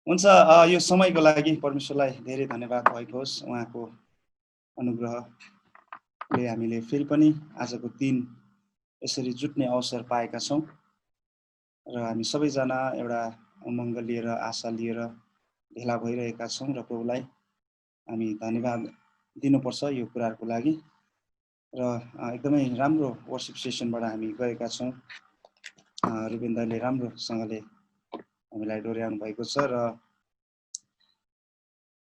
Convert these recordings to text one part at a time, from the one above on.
हुन्छ यो समयको लागि परमेश्वरलाई धेरै धन्यवाद भएको होस्। उहाँको अनुग्रहले हामीले फेरि पनि आजको दिन यसरी जुट्ने अवसर पाएका छौँ र हामी सबैजना एउटा उमङ्ग लिएर आशा लिएर भेला भइरहेका छौँ र प्रभुलाई हामी धन्यवाद दिनुपर्छ यो कुराहरूको लागि। र एकदमै राम्रो वर्शिप सेसनबाट हामी गएका छौँ। रुबेन दाइले राम्रोसँगले हामीलाई डोर्याउनु भएको छ र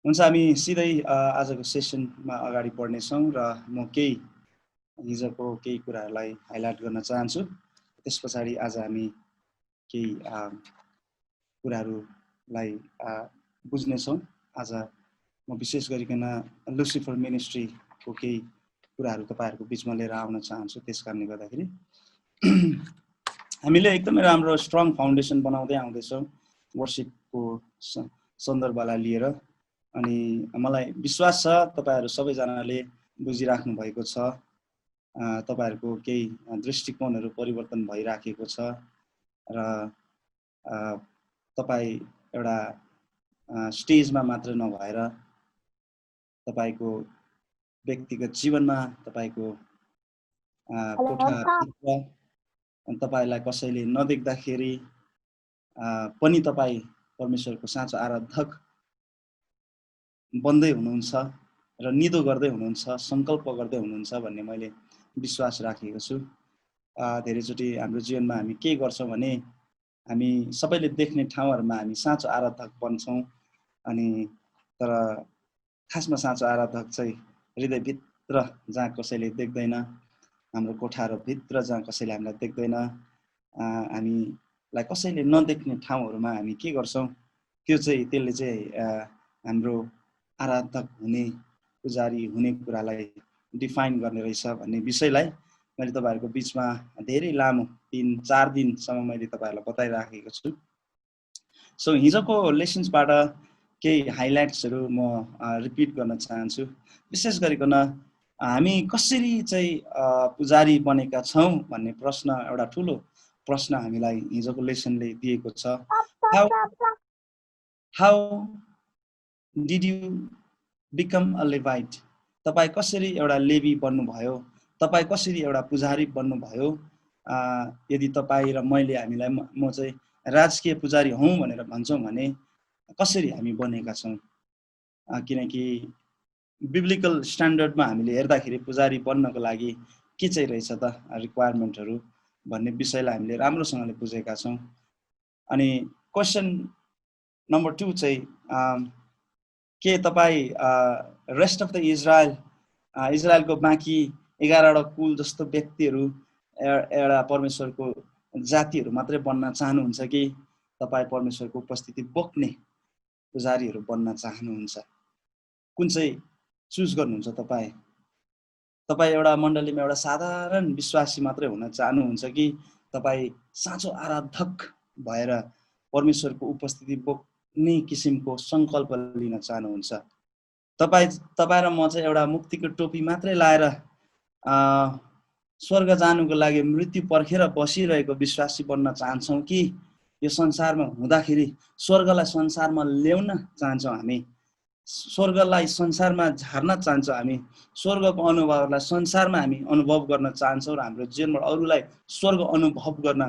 हुन्छ हामी सिधै आजको सेसनमा अगाडि बढ्नेछौँ र म केही हिजोको केही कुराहरूलाई हाइलाइट गर्न चाहन्छु। त्यस पछाडि आज हामी केही कुराहरूलाई बुझ्नेछौँ। आज म विशेष गरिकन लुसिफर मिनिस्ट्रीको केही कुराहरू तपाईँहरूको बिचमा लिएर आउन चाहन्छु। त्यस कारणले गर्दाखेरि हामीले एकदमै राम्रो स्ट्रङ फाउन्डेसन बनाउँदै आउँदैछौँ वर्शिपको सन्दर्भलाई लिएर। अनि मलाई विश्वास छ तपाईँहरू सबैजनाले बुझिराख्नु भएको छ। तपाईँहरूको केही दृष्टिकोणहरू परिवर्तन भइराखेको छ र तपाईँ एउटा स्टेजमा मात्र नभएर तपाईको व्यक्तिगत जीवनमा तपाईको कोठाभित्र तपाईलाई कसैले नदेख्दाखेरि पनि तपाईँ परमेश्वरको साँचो आराधक बन्दै हुनुहुन्छ र निदो गर्दै हुनुहुन्छ, संकल्प गर्दै हुनुहुन्छ भन्ने मैले विश्वास राखेको छु। धेरैचोटि हाम्रो जीवनमा हामी के गर्छौँ भने हामी सबैले देख्ने ठाउँहरूमा हामी साँचो आराधक बन्छौँ। अनि तर खासमा साँचो आराधक चाहिँ हृदयभित्र जहाँ कसैले देख्दैन, हाम्रो कोठाहरूभित्र जहाँ कसैले हामीलाई देख्दैन, हामीलाई कसैले नदेख्ने ठाउँहरूमा हामी के गर्छौँ, त्यसले चाहिँ हाम्रो आराधक हुने, पुजारी हुने कुरालाई डिफाइन गर्ने रहेछ भन्ने विषयलाई मैले तपाईँहरूको बिचमा धेरै लामो 3-4 दिनसम्म मैले तपाईँहरूलाई बताइराखेको छु। सो हिजोको लेसन्सबाट केही हाइलाइट्सहरू म रिपिट गर्न चाहन्छु। विशेष गरिकन हामी कसरी चाहिँ पुजारी बनेका छौँ भन्ने प्रश्न, एउटा ठुलो प्रश्न हामीलाई हिजोको लेसनले दिएको छ। How did you become a Levite? तपाईँ कसरी एउटा लेवी बन्नुभयो? तपाईँ कसरी एउटा पुजारी बन्नुभयो? यदि तपाईँ र मैले हामीलाई म चाहिँ राजकीय पुजारी हौँ भनेर भन्छौँ भने कसरी हामी बनेका छौँ? किनकि बिब्लिकल स्ट्यान्डर्डमा हामीले हेर्दाखेरि पुजारी बन्नको लागि के चाहिँ रहेछ त रिक्वायरमेन्टहरू भन्ने विषयलाई हामीले राम्रोसँगले बुझेका छौँ। अनि क्वेसन नम्बर 2 चाहिँ के तपाईँ रेस्ट अफ द इजरायलको बाँकी 11वटा कुल जस्तो व्यक्तिहरू एउटा परमेश्वरको जातिहरू मात्रै बन्न चाहनुहुन्छ कि तपाईँ परमेश्वरको उपस्थिति बोक्ने पुजारीहरू बन्न चाहनुहुन्छ? कुन चाहिँ चुज गर्नुहुन्छ तपाईँ? तपाईँ एउटा मण्डलीमा एउटा साधारण विश्वासी मात्रै हुन चाहनुहुन्छ कि तपाईँ साँचो आराधक भएर परमेश्वरको उपस्थिति बोक्ने किसिमको सङ्कल्प लिन चाहनुहुन्छ? तपाईँ र म चाहिँ एउटा मुक्तिको टोपी मात्रै लाएर स्वर्ग जानुको लागि मृत्यु पर्खेर बसिरहेको विश्वासी बन्न चाहन्छौँ कि यो संसारमा हुँदाखेरि स्वर्गलाई संसारमा ल्याउन चाहन्छौँ? हामी स्वर्गलाई संसारमा झार्न चाहन्छौँ? हामी स्वर्गको अनुभवलाई संसारमा हामी अनुभव गर्न चाहन्छौँ र हाम्रो जीवनबाट अरूलाई स्वर्ग अनुभव गर्न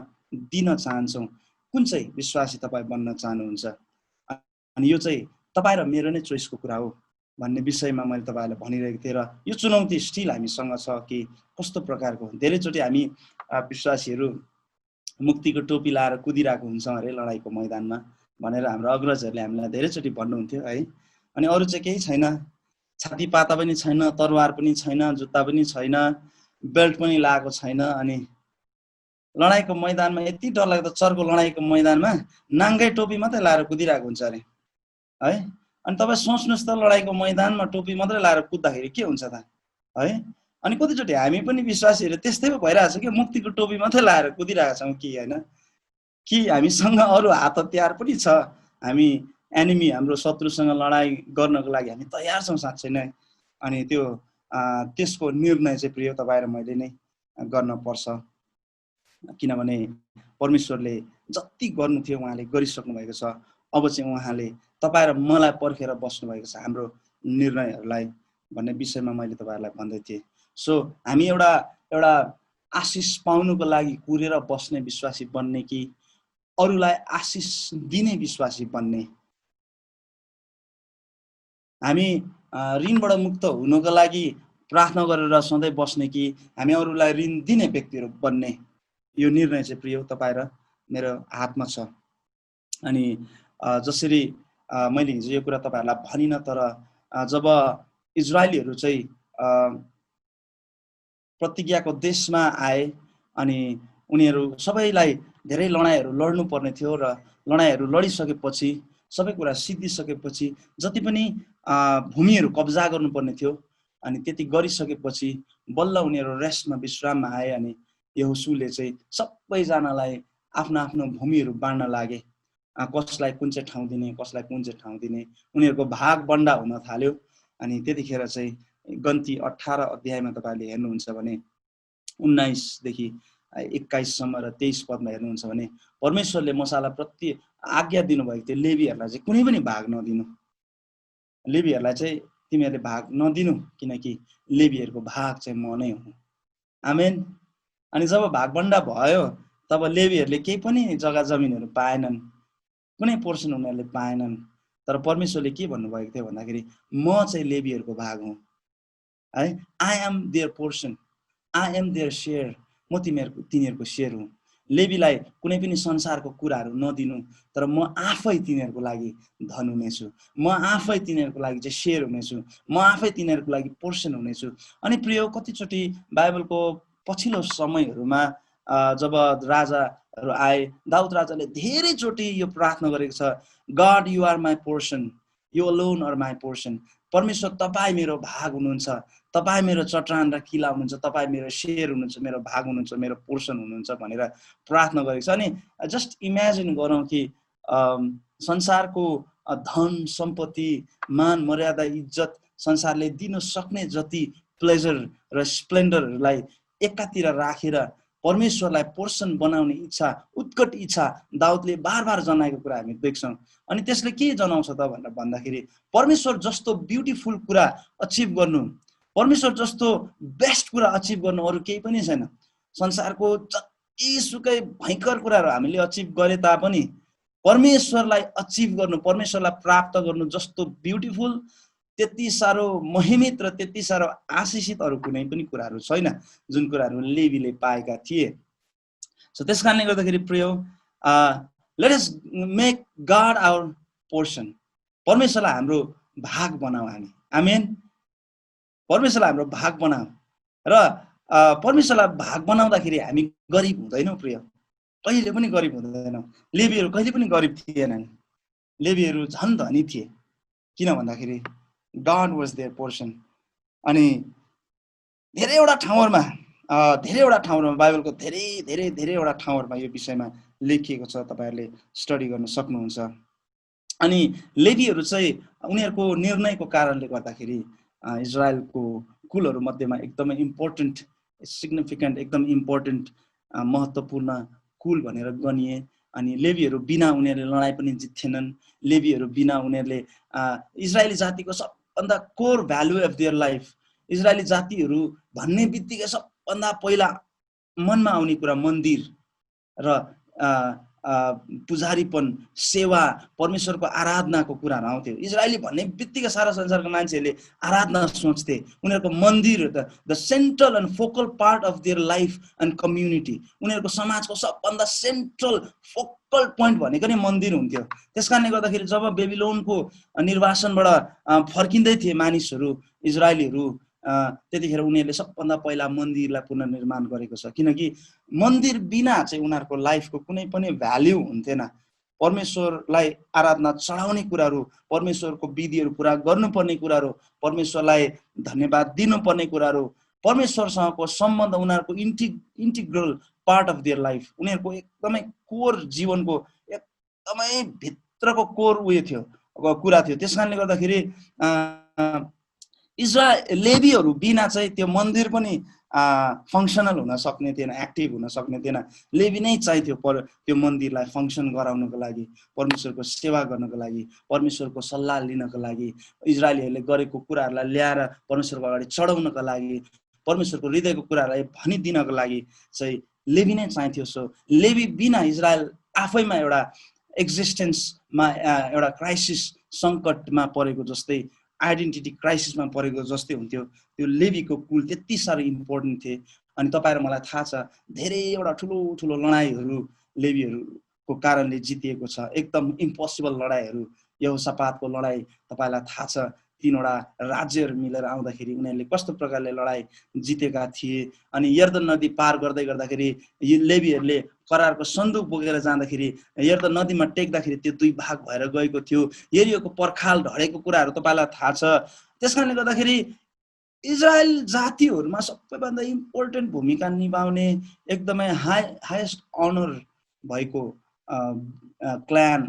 दिन चाहन्छौँ? कुन चाहिँ विश्वासी तपाईँ बन्न चाहनुहुन्छ? अनि यो चाहिँ तपाईँ र मेरो नै चोइसको कुरा हो भन्ने विषयमा मैले तपाईँहरूलाई भनिरहेको थिएँ। र यो चुनौती स्टिल हामीसँग छ कि कस्तो प्रकारको। धेरैचोटि हामी विश्वासीहरू मुक्तिको टोपी लाएर कुदिरहेको हुन्छौँ अरे लडाइँको मैदानमा भनेर हाम्रो अग्रजहरूले हामीलाई धेरैचोटि भन्नुहुन्थ्यो है। अनि अरू चाहिँ केही छैन, छातीपाता पनि छैन, तरवार पनि छैन, जुत्ता पनि छैन, बेल्ट पनि लगाएको छैन। अनि लडाइँको मैदानमा यति डरलाग्दो चर्को लडाइँको मैदानमा नाङ्गै टोपी मात्रै लाएर कुदिरहेको हुन्छ अरे है। अनि तपाईँ सोच्नुहोस् त, लडाइँको मैदानमा टोपी मात्रै लाएर कुद्दाखेरि के हुन्छ त है? अनि कतिचोटि हामी पनि विश्वासीहरू त्यस्तै पो भइरहेछ कि मुक्तिको टोपी मात्रै लाएर कुदिरहेका छौँ कि होइन? कि हामीसँग अरू हात हतियार पनि छ, हामी एनिमी हाम्रो शत्रुसँग लडाइँ गर्नको लागि हामी तयार छौँ साँच्चै नै? अनि त्यसको निर्णय चाहिँ प्रिय तपाईँ र मैले नै गर्न पर्छ। किनभने परमेश्वरले जति गर्नु थियो उहाँले गरिसक्नु भएको छ। अब चाहिँ उहाँले तपाईँ र मलाई पर्खेर बस्नुभएको छ हाम्रो निर्णयहरूलाई भन्ने विषयमा मैले तपाईँहरूलाई भन्दै थिएँ। सो हामी एउटा एउटा आशिष पाउनुको लागि कुरेर बस्ने विश्वासी बन्ने कि अरूलाई आशिष दिने विश्वासी बन्ने? हामी ऋणबाट मुक्त हुनको लागि प्रार्थना गरेर सधैँ बस्ने कि हामी अरूलाई ऋण दिने व्यक्तिहरू बन्ने? यो निर्णय चाहिँ प्रिय तपाईँ र मेरो हातमा छ। अनि जसरी मैले हिजो यो कुरा तपाईँहरूलाई भनिनँ, तर जब इजरायलीहरू चाहिँ प्रतिज्ञाको देशमा आए अनि उनीहरू सबैलाई धेरै लडाइँहरू लड्नु पर्ने थियो र लडाइँहरू लडिसकेपछि सबै कुरा सिद्धिसकेपछि जति पनि भूमिहरू कब्जा गर्नुपर्ने थियो अनि त्यति गरिसकेपछि बल्ल उनीहरू रेस्टमा विश्राममा आए अनि यहोशूले चाहिँ सबैजनालाई आफ्नो आफ्नो भूमिहरू बाँड्न लागे। कसलाई कुन चाहिँ ठाउँ दिने, कसलाई कुन चाहिँ ठाउँ दिने, उनीहरूको भाग बन्डा हुन थाल्यो। अनि त्यतिखेर चाहिँ गन्ती 18 अध्यायमा तपाईँले हेर्नुहुन्छ भने 19 देखि 21 सम्म र 23 पदमा हेर्नुहुन्छ भने परमेश्वरले मूसालाई प्रति आज्ञा दिनुभएको थियो लेवीहरूलाई चाहिँ कुनै पनि भाग नदिनु, लेवीहरूलाई चाहिँ तिमीहरूले भाग नदिनु, किनकि लेवीहरूको भाग चाहिँ म नै हुँ। आमेन। अनि जब भागबन्डा भयो तब लेवीहरूले केही पनि जग्गा जमिनहरू पाएनन्, कुनै पोर्सन उनीहरूले पाएनन्। तर परमेश्वरले के भन्नुभएको थियो भन्दाखेरि म चाहिँ लेवीहरूको भाग हुँ है, I am their portion, I am their share, म तिनीहरूको सेयर हुँ। लेवीलाई कुनै पनि संसारको कुराहरू नदिनु, तर म आफै तिनीहरूको लागि धन हुनेछु, म आफै तिनीहरूको लागि चाहिँ सेयर हुनेछु, म आफै तिनीहरूको लागि पोर्सन हुनेछु। अनि प्रिय कतिचोटि बाइबलको पछिल्लो समयहरूमा जब राजाहरू आए, दाउद राजाले धेरैचोटि यो प्रार्थना गरेको छ, God you are my portion, you alone are my portion. परमेश्वर तपाईँ मेरो भाग हुनुहुन्छ, तपाईँ मेरो चट्टान र किला हुनुहुन्छ, तपाईँ मेरो सेयर हुनुहुन्छ, मेरो भाग हुनुहुन्छ, मेरो पोर्सन हुनुहुन्छ भनेर प्रार्थना गरेको छ। अनि जस्ट इमेजिन गरौँ कि संसारको धन सम्पत्ति मान मर्यादा इज्जत संसारले दिन सक्ने जति प्लेजर र स्प्लेन्डरहरूलाई एकातिर राखेर परमेश्वरलाई पोर्सन बनाउने इच्छा, उत्कट इच्छा दाउदले बार बार जनाएको कुरा हामी देख्छौँ। अनि त्यसले के जनाउँछ त भनेर भन्दाखेरि परमेश्वर जस्तो ब्युटिफुल कुरा अचिभ गर्नु, परमेश्वर जस्तो बेस्ट कुरा अचिभ गर्नु अरू केही पनि छैन। संसारको जतिसुकै भयङ्कर कुराहरू हामीले अचिभ गरे तापनि परमेश्वरलाई अचिभ गर्नु, परमेश्वरलाई प्राप्त गर्नु जस्तो ब्युटिफुल, त्यति साह्रो महिमित र त्यति साह्रो आशिषित अरू कुनै पनि कुराहरू छैन जुन कुराहरू लेवीले पाएका थिए। सो त्यस कारणले गर्दाखेरि प्रिय let us make God our portion, परमेश्वरलाई हाम्रो भाग बनाऊ हामी। आमेन। परमेश्वरलाई हाम्रो भाग बनाऊ र परमेश्वरलाई भाग बनाउँदाखेरि हामी गरिब हुँदैनौँ प्रिय, कहिले पनि गरिब हुँदैनौँ। लेवीहरू कहिले पनि गरिब थिएनन्, लेवीहरू झन् धनी थिए, किन भन्दाखेरि गॉड वाज देयर पोर्सन। अनि धेरैवटा ठाउँहरूमा बाइबलको धेरैवटा ठाउँहरूमा यो विषयमा लेखिएको छ, तपाईँहरूले स्टडी गर्न सक्नुहुन्छ। अनि लेवीहरू चाहिँ उनीहरूको निर्णयको कारणले गर्दाखेरि इजरायलको कुलहरू मध्येमा एकदमै इम्पोर्टेन्ट, सिग्निफिकेन्ट, एकदम इम्पोर्टेन्ट महत्त्वपूर्ण कुल भनेर गनिए। अनि लेवीहरू बिना उनीहरूले लडाइँ पनि जित्थेनन्, लेवीहरू बिना उनीहरूले इजरायली जातिको सबभन्दा core value of their life, Israeli जातिहरू भन्ने बित्तिकै सबभन्दा पहिला मनमा आउने कुरा मन्दिर र पुजारीपन, सेवा, परमेश्वरको आराधनाको कुराहरू आउँथ्यो। इजरायली भन्ने बित्तिकै सारा संसारको मान्छेहरूले आराधना सोच्थे, उनीहरूको मन्दिर the central and focal part of their life and community, उनीहरूको समाजको सबभन्दा सेन्ट्रल फोकल पोइन्ट भनेको नै मन्दिर हुन्थ्यो। त्यस कारणले गर्दाखेरि जब बेबिलोनको निर्वासनबाट फर्किँदै थिए मानिसहरू, इजरायलीहरू, त्यतिखेर उनीहरूले सबभन्दा पहिला मन्दिरलाई पुनर्निर्माण गरेको छ, किनकि मन्दिर बिना चाहिँ उनीहरूको लाइफको कुनै पनि भ्याल्यु हुन्थेन। परमेश्वरलाई आराधना चढाउने कुराहरू, परमेश्वरको विधिहरू पुरा गर्नुपर्ने कुराहरू, परमेश्वरलाई धन्यवाद दिनुपर्ने कुराहरू, परमेश्वरसँगको सम्बन्ध उनीहरूको integral part of their life, उनीहरूको एकदमै कोर जीवनको एकदमै भित्रको कोर उयो थियो, कुरा थियो। त्यस कारणले गर्दाखेरि लेवीहरू बिना चाहिँ त्यो मन्दिर पनि फङ्सनल हुन सक्ने थिएन, एक्टिभ हुन सक्ने थिएन। लेवी नै चाहिन्थ्यो त्यो मन्दिरलाई फङ्सन गराउनको लागि, परमेश्वरको सेवा गर्नको लागि, परमेश्वरको सल्लाह लिनको लागि, इजरायलीहरूले गरेको कुराहरूलाई ल्याएर परमेश्वरको अगाडि चढाउनको लागि, परमेश्वरको हृदयको कुराहरूलाई भनिदिनको लागि चाहिँ लेवी नै चाहिन्थ्यो। सो लेवी बिना इजरायल आफैमा एउटा एक्जिस्टेन्समा एउटा क्राइसिस सङ्कटमा परेको जस्तै, आइडेन्टिटी क्राइसिसमा परेको जस्तै हुन्थ्यो। त्यो लेवीको कुल त्यति साह्रो इम्पोर्टेन्ट थिए। अनि तपाईँहरू मलाई थाहा छ धेरैवटा ठुलो ठुलो लडाइँहरू लेवीहरूको कारणले जितिएको छ। एकदम इम्पोसिबल लडाइँहरू, यहोसापातको लडाइँ तपाईँलाई थाहा छ, 3वटा राज्यहरू मिलेर आउँदाखेरि उनीहरूले कस्तो प्रकारले लडाइँ जितेका थिए। अनि यर्दन नदी पार गर्दै गर्दाखेरि यी लेवीहरूले करारको सन्दुक बोकेर जाँदाखेरि यर्दन नदीमा टेक्दाखेरि त्यो 2 भाग भएर गएको थियो। यरियोको पर्खाल ढडेको कुराहरू तपाईँलाई थाहा छ। त्यसकारणले गर्दाखेरि इजरायल जातिहरूमा सबैभन्दा इम्पोर्टेन्ट भूमिका निभाउने एकदमै हाइएस्ट अनर भएको क्ल्यान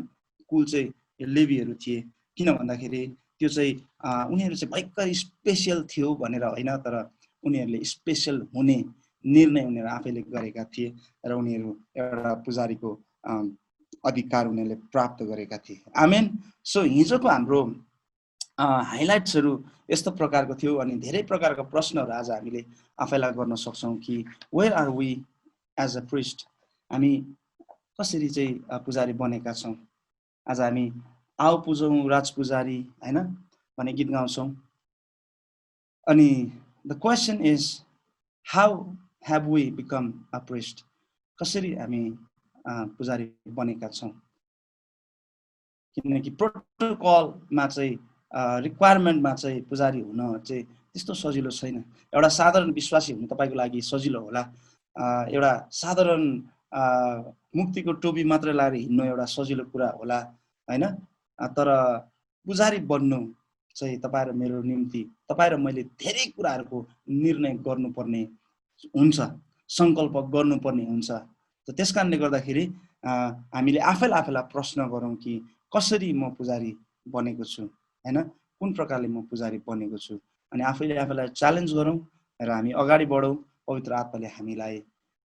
कुल चाहिँ लेवीहरू थिए। किन भन्दाखेरि त्यो चाहिँ उनीहरू चाहिँ भयङ्कर स्पेसियल थियो भनेर होइन, तर उनीहरूले स्पेसियल हुने निर्णय उनीहरू आफैले गरेका थिए र उनीहरू एउटा पुजारीको अधिकार उनीहरूले प्राप्त गरेका थिए। आमेन। सो हिजोको हाम्रो हाइलाइट्सहरू यस्तो प्रकारको थियो। अनि धेरै प्रकारका प्रश्नहरू आज हामीले आफैलाई गर्न सक्छौँ कि where are we as a priest, हामी कसरी चाहिँ पुजारी बनेका छौँ। आज हामी आओ पुजौँ राजपुजारी हैन भन्ने गीत गाउँछौँ। अनि the question is how have we become a priest, कसरी हामी पुजारी बनेका छौँ। किनकि प्रोटोकलमा चाहिँ रिक्वायरमेन्टमा चाहिँ पुजारी हुन चाहिँ त्यस्तो सजिलो छैन। एउटा साधारण विश्वासी हुनु तपाईँको लागि सजिलो होला, एउटा साधारण मुक्तिको टोपी मात्र लाएर हिँड्नु एउटा सजिलो कुरा होला हैन, तर पुजारी बन्नु चाहिँ तपाईँ र मेरो निम्ति, तपाईँ र मैले धेरै कुराहरूको निर्णय गर्नुपर्ने हुन्छ, सङ्कल्प गर्नुपर्ने हुन्छ। त त्यसकारणले गर्दाखेरि हामीले आफैलाई प्रश्न गरौँ कि कसरी म पुजारी बनेको छु हैन, कुन प्रकारले म पुजारी बनेको छु। अनि आफैलाई च्यालेन्ज गरौँ र हामी अगाडि बढौँ। पवित्र आत्माले हामीलाई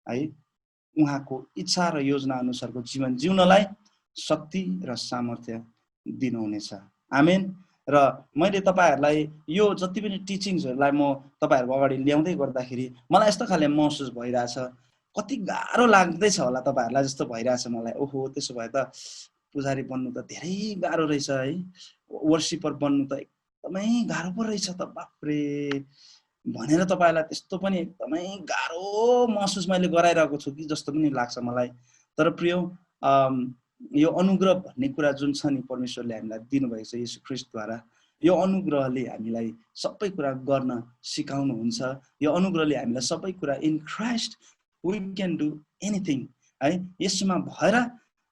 है उहाँको इच्छा र योजना अनुसारको जीवन जिउनलाई शक्ति र सामर्थ्य दिनुहुनेछ। आमेन। र मैले तपाईँहरूलाई यो जति पनि टिचिङ्सहरूलाई म तपाईँहरूको अगाडि ल्याउँदै गर्दाखेरि मलाई यस्तो खाले महसुस भइरहेछ, कति गाह्रो लाग्दैछ होला तपाईँहरूलाई जस्तो भइरहेछ मलाई। ओहो, त्यसो भए त पुजारी बन्नु त धेरै गाह्रो रहेछ है, वर्सिपर बन्नु त एकदमै गाह्रो पो रहेछ त, बाफ्रे भनेर तपाईँहरूलाई त्यस्तो पनि एकदमै गाह्रो महसुस मैले गराइरहेको छु कि जस्तो पनि लाग्छ मलाई। तर प्रिय यो अनुग्रह भन्ने कुरा जुन छ नि, परमेश्वरले हामीलाई दिनुभएको छ येशू ख्रीष्टद्वारा, यो अनुग्रहले हामीलाई सबै कुरा गर्न सिकाउनुहुन्छ। यो अनुग्रहले हामीलाई सबै कुरा in Christ we can do anything है, यसमा भएर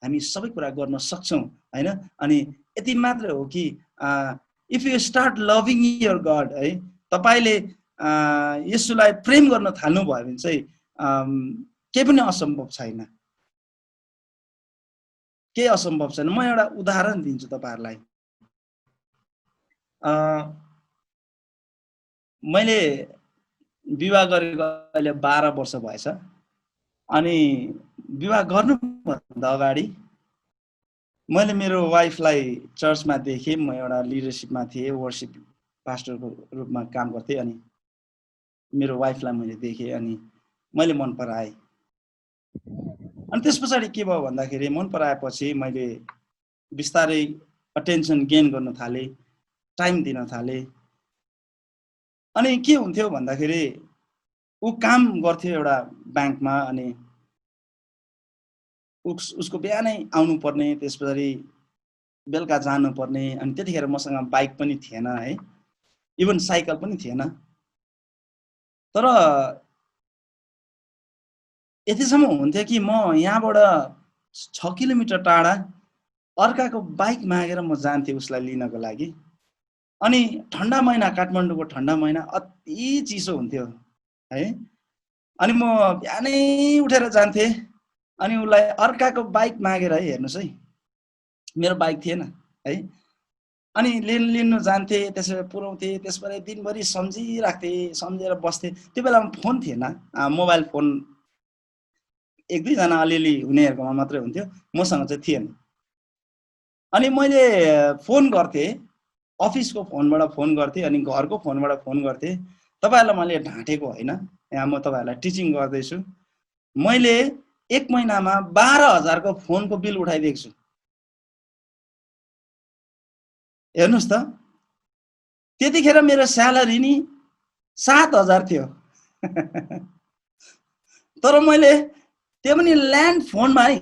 हामी सबै कुरा गर्न सक्छौँ हैन। अनि यति मात्र हो कि if you start loving your God है, तपाईँले येशूलाई प्रेम गर्न थाल्नुभयो भने चाहिँ केही पनि असम्भव छैन, केही असम्भव छैन। म एउटा उदाहरण दिन्छु तपाईँहरूलाई। मैले विवाह गरेको अहिले 12 वर्ष भएछ। अनि विवाह गर्नुभन्दा अगाडि मैले मेरो वाइफलाई चर्चमा देखेँ। म एउटा लिडरसिपमा थिएँ, वर्शिप पास्टरको रूपमा काम गर्थेँ। अनि मेरो वाइफलाई मैले देखेँ अनि मैले मन पराएँ। अनि त्यस पछाडि के भयो भन्दाखेरि मन पराएपछि मैले बिस्तारै अटेन्सन गेन गर्न थालेँ, टाइम दिन थालेँ। अनि के हुन्थ्यो भन्दाखेरि ऊ काम गर्थ्यो एउटा ब्याङ्कमा, अनि उसको बिहानै आउनुपर्ने, त्यस पछाडि बेलुका जानुपर्ने। अनि त्यतिखेर मसँग बाइक पनि थिएन है, इभन साइकल पनि थिएन। तर यतिसम्म हुन्थ्यो कि म यहाँबाट 6 किलोमिटर टाढा अर्काको बाइक मागेर म जान्थेँ उसलाई लिनको लागि। अनि ठन्डा महिना, काठमाडौँको ठन्डा महिना अति चिसो हुन्थ्यो है। अनि म बिहानै उठेर जान्थेँ अनि उसलाई अर्काको बाइक मागेर है, हेर्नुहोस् है, मेरो बाइक थिएन है, अनि लिनु जान्थे, त्यसबाट पुर्याउँथे, त्यसबाट दिनभरि सम्झिराख्थे, सम्झेर बस्थे। त्यो बेलामा फोन थिएन, मोबाइल फोन एक दुईजना अलिअलि हुनेहरूकोमा मात्रै हुन्थ्यो, मसँग चाहिँ थिएन। अनि मैले फोन गर्थेँ, अफिसको फोनबाट फोन गर्थेँ, अनि घरको फोनबाट फोन गर्थेँ। तपाईँहरूलाई मैले ढाँटेको होइन, यहाँ म तपाईँहरूलाई टिचिङ गर्दैछु। मैले एक महिनामा 12,000 को फोनको बिल उठाइदिएको छु। हेर्नुहोस् त, त्यतिखेर मेरो स्यालेरी नि 7,000 थियो। तर मैले त्यो पनि ल्यान्ड फोनमा है,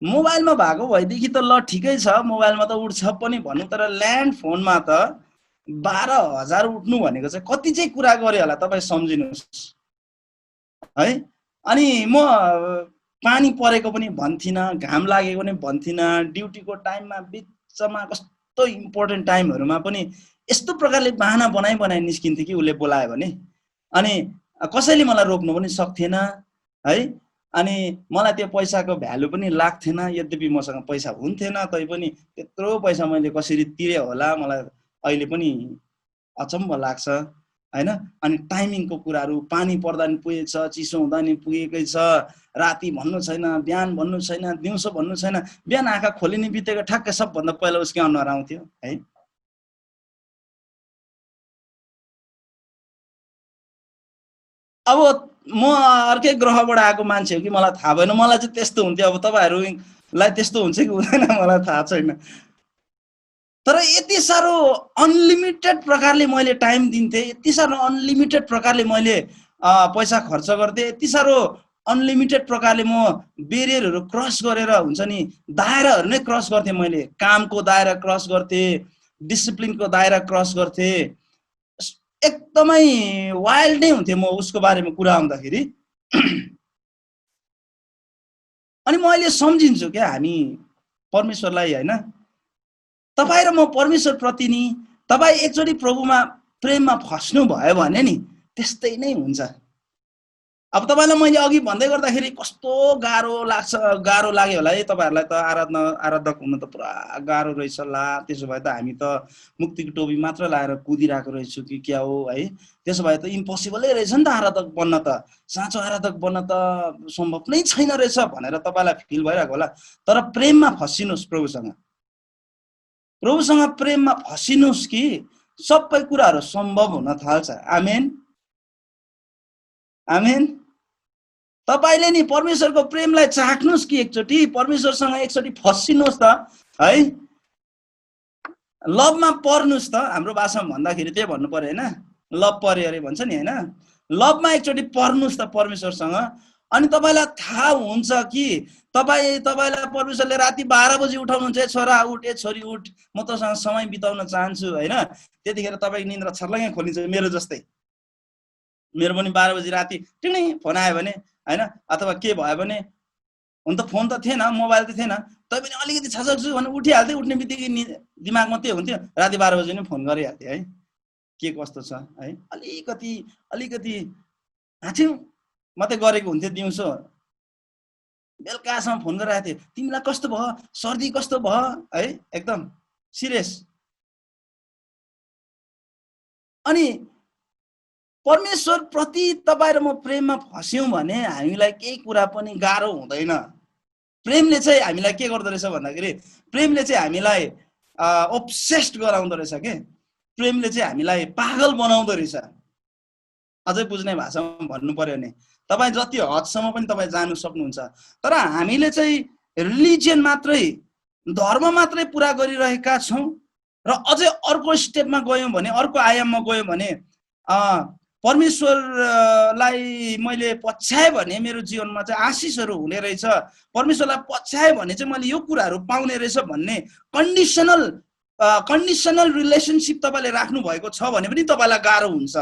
मोबाइलमा भएको भएदेखि त ल ठिकै छ, मोबाइलमा त उठ्छ पनि भनौँ, तर ल्यान्ड फोनमा त 12,000 उठ्नु भनेको चाहिँ कति चाहिँ कुरा गरे होला तपाईँ सम्झिनुहोस् है। अनि म पानी परेको पनि भन्थिनँ, घाम लागेको पनि भन्थिनँ, ड्युटीको टाइममा बिचमा कस्तो इम्पोर्टेन्ट टाइमहरूमा पनि यस्तो प्रकारले बाहना बनाइ बनाइ निस्किन्थ्यो कि उसले बोलायो भने। अनि कसैले मलाई रोक्नु पनि सक्थेन है। अनि मलाई त्यो पैसाको भ्यालु पनि लाग्थेन, यद्यपि मसँग पैसा हुन्थेन, तैपनि त्यत्रो पैसा मैले कसरी तिरे होला मलाई अहिले पनि अचम्म लाग्छ हैन। अनि टाइमिङको कुराहरू, पानी पर्दा नि पुगेछ, चिसो हुँदा नि पुगेकै छ, राति भन्नु छैन, बिहान भन्नु छैन, दिउँसो भन्नु छैन, बिहान आँखा खोलिने बित्तिकै ठ्याक्कै सबभन्दा पहिला उसकै अनुहार आउँथ्यो है। अब म अर्कै ग्रहबाट आएको मान्छे हो कि मलाई थाहा भएन, मलाई चाहिँ त्यस्तो हुन्थ्यो। अब तपाईँहरूलाई त्यस्तो हुन्छ कि हुँदैन मलाई थाहा छैन, तर यति साह्रो अनलिमिटेड प्रकारले मैले टाइम दिन्थेँ, यति साह्रो अनलिमिटेड प्रकारले मैले पैसा खर्च गर्थेँ, यति साह्रो अनलिमिटेड प्रकारले म बेरियरहरू क्रस गरेर हुन्छ नि, दायराहरू नै क्रस गर्थेँ। मैले कामको दायरा क्रस गर्थेँ, डिसिप्लिनको दायरा क्रस गर्थेँ, एकदमै वाइल्ड नै हुन्थेँ म उसको बारेमा कुरा आउँदाखेरि। अनि म अहिले सम्झिन्छु क्या, हामी परमेश्वरलाई होइन, तपाईँ र म परमेश्वर प्रति नि, तपाईँ एकचोटि प्रभुमा प्रेममा फस्नु भयो भने नि त्यस्तै नै हुन्छ। अब तपाईँलाई मैले अघि भन्दै गर्दाखेरि कस्तो गाह्रो लाग्छ, गाह्रो लाग्यो होला है तपाईँहरूलाई त। आराधक हुन त पुरा गाह्रो रहेछ ला, त्यसो भए त हामी त मुक्तिको टोपी मात्र लाएर कुदिरहेको रहेछु कि क्या हो है। त्यसो भए त इम्पोसिबलै रहेछ नि त आराधक बन्न त, साँचो आराधक बन्न त सम्भव नै छैन रहेछ भनेर तपाईँलाई फिल भइरहेको होला। तर प्रेममा फसिनुहोस् प्रभुसँग, प्रभुसँग प्रेममा फसिनुहोस् कि सबै कुराहरू सम्भव हुन थाल्छ। आमेन, आमेन। तपाईँले नि परमेश्वरको प्रेमलाई चाख्नुहोस् कि एकचोटि परमेश्वरसँग एकचोटि फसिनुहोस् त है, लभमा पर्नुहोस् त। हाम्रो भाषामा भन्दाखेरि त्यही भन्नु पर्यो होइन, लभ पर्यो अरे भन्छ नि होइन। लभमा एकचोटि पर्नुहोस् त परमेश्वरसँग, अनि तपाईँलाई थाहा हुन्छ कि तपाईँलाई परमेश्वरले राति 12 बजी उठाउनुहुन्छ, ए छोरा उठ, ए छोरी उठ, म तँसँग समय बिताउन चाहन्छु होइन। त्यतिखेर तपाईँको निन्द्रा छर्लङ्गै खोलिन्छ, मेरो जस्तै। मेरो पनि 12 बजी राति टिनै फोन आयो भने होइन, अथवा के भयो भने, हुन त फोन त थिएन, मोबाइल त थिएन, तैपनि अलिकति छचक्छु भने उठिहाल्थ्यो। उठ्ने बित्तिकै दिमागमा त्यो हुन्थ्यो, राति 12 बजी नै फोन गरिहाल्थ्यो है, के कस्तो छ है। अलिकति हाँस्यौँ मात्रै गरेको हुन्थ्यो दिउँसो, बेलुकासम्म फोन गरिरहेको थियो, तिमीलाई कस्तो भयो, सर्दी कस्तो भयो है, एकदम सिरियस। अनि परमेश्वर प्रति तपाईँ र म प्रेममा फस्यौँ भने हामीलाई केही कुरा पनि गाह्रो हुँदैन। प्रेमले चाहिँ हामीलाई के गर्दो रहेछ भन्दाखेरि, प्रेमले चाहिँ हामीलाई ओब्सेस्ड गराउँदो रहेछ के, प्रेमले चाहिँ हामीलाई पागल बनाउँदो रहेछ। अझै बुझ्ने भाषामा भन्नु पर्यो भने तपाईँ जति हदसम्म पनि तपाईँ जानु सक्नुहुन्छ। तर हामीले चाहिँ रिलिजियन मात्रै, धर्म मात्रै पुरा गरिरहेका छौँ र अझै अर्को स्टेपमा गयौँ भने, अर्को आयाममा गयौँ भने, परमेश्वरलाई मैले पछ्याएँ भने मेरो जीवनमा चाहिँ आशिषहरू हुने रहेछ, परमेश्वरलाई पछ्याएँ भने चाहिँ मैले यो कुराहरू पाउने रहेछ भन्ने कन्डिसनल रिलेसनसिप तपाईँले राख्नु भएको छ भने पनि तपाईँलाई गाह्रो हुन्छ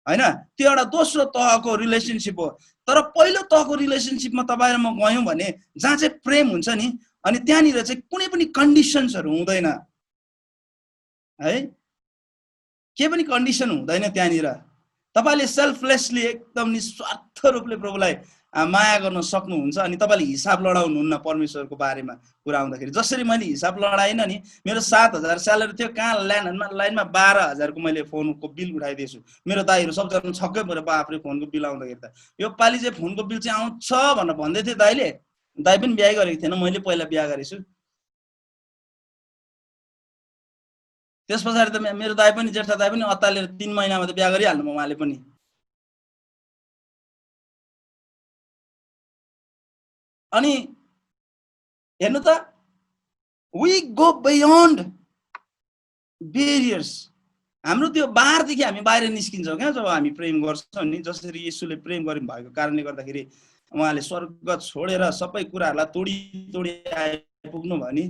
होइन। त्यो एउटा दोस्रो तहको रिलेसनसिप हो। तर पहिलो तहको रिलेसनसिपमा तपाईँ र म गयौँ भने, जहाँ चाहिँ प्रेम हुन्छ नि, अनि त्यहाँनिर चाहिँ कुनै पनि कन्डिसन्सहरू हुँदैन है, के पनि कन्डिसन हुँदैन त्यहाँनिर। तपाईँले सेल्फलेसली एकदम निस्वार्थ रूपले प्रभुलाई माया गर्न सक्नुहुन्छ अनि तपाईँले हिसाब लडाउनुहुन्न परमेश्वरको बारेमा कुरा आउँदाखेरि। जसरी मैले हिसाब लडाइन नि, मेरो 7,000 स्यालेरी थियो, कहाँ लाइनमा 12,000को मैले फोनको बिल उठाइदिएछु। मेरो दाइहरू सबजना छक्कै पऱ्यो, बाफ्रे फोनको बिल आउँदाखेरि त यो पालि चाहिँ फोनको बिल चाहिँ आउँछ भनेर भन्दै थियो दाइले। दाइ पनि बिहा गरेको थिएन, मैले पहिला बिहा गरेछु। त्यस पछाडि त मेरो दाइ पनि जेठा दाइ पनि अत्तालेर 3 महिनामा त बिहा गरिहाल्नु उहाँले पनि। अनि हेर्नु त, वी गो बियोन्ड बेरियर्स। हाम्रो त्यो बारदेखि हामी बाहिर निस्किन्छौँ क्या जब हामी प्रेम गर्छौँ नि। जसरी येशूले प्रेम गर्नु भएको कारणले गर्दाखेरि उहाँले स्वर्ग छोडेर सबै कुराहरूलाई तोडी तोडी आइपुग्नु भयो नि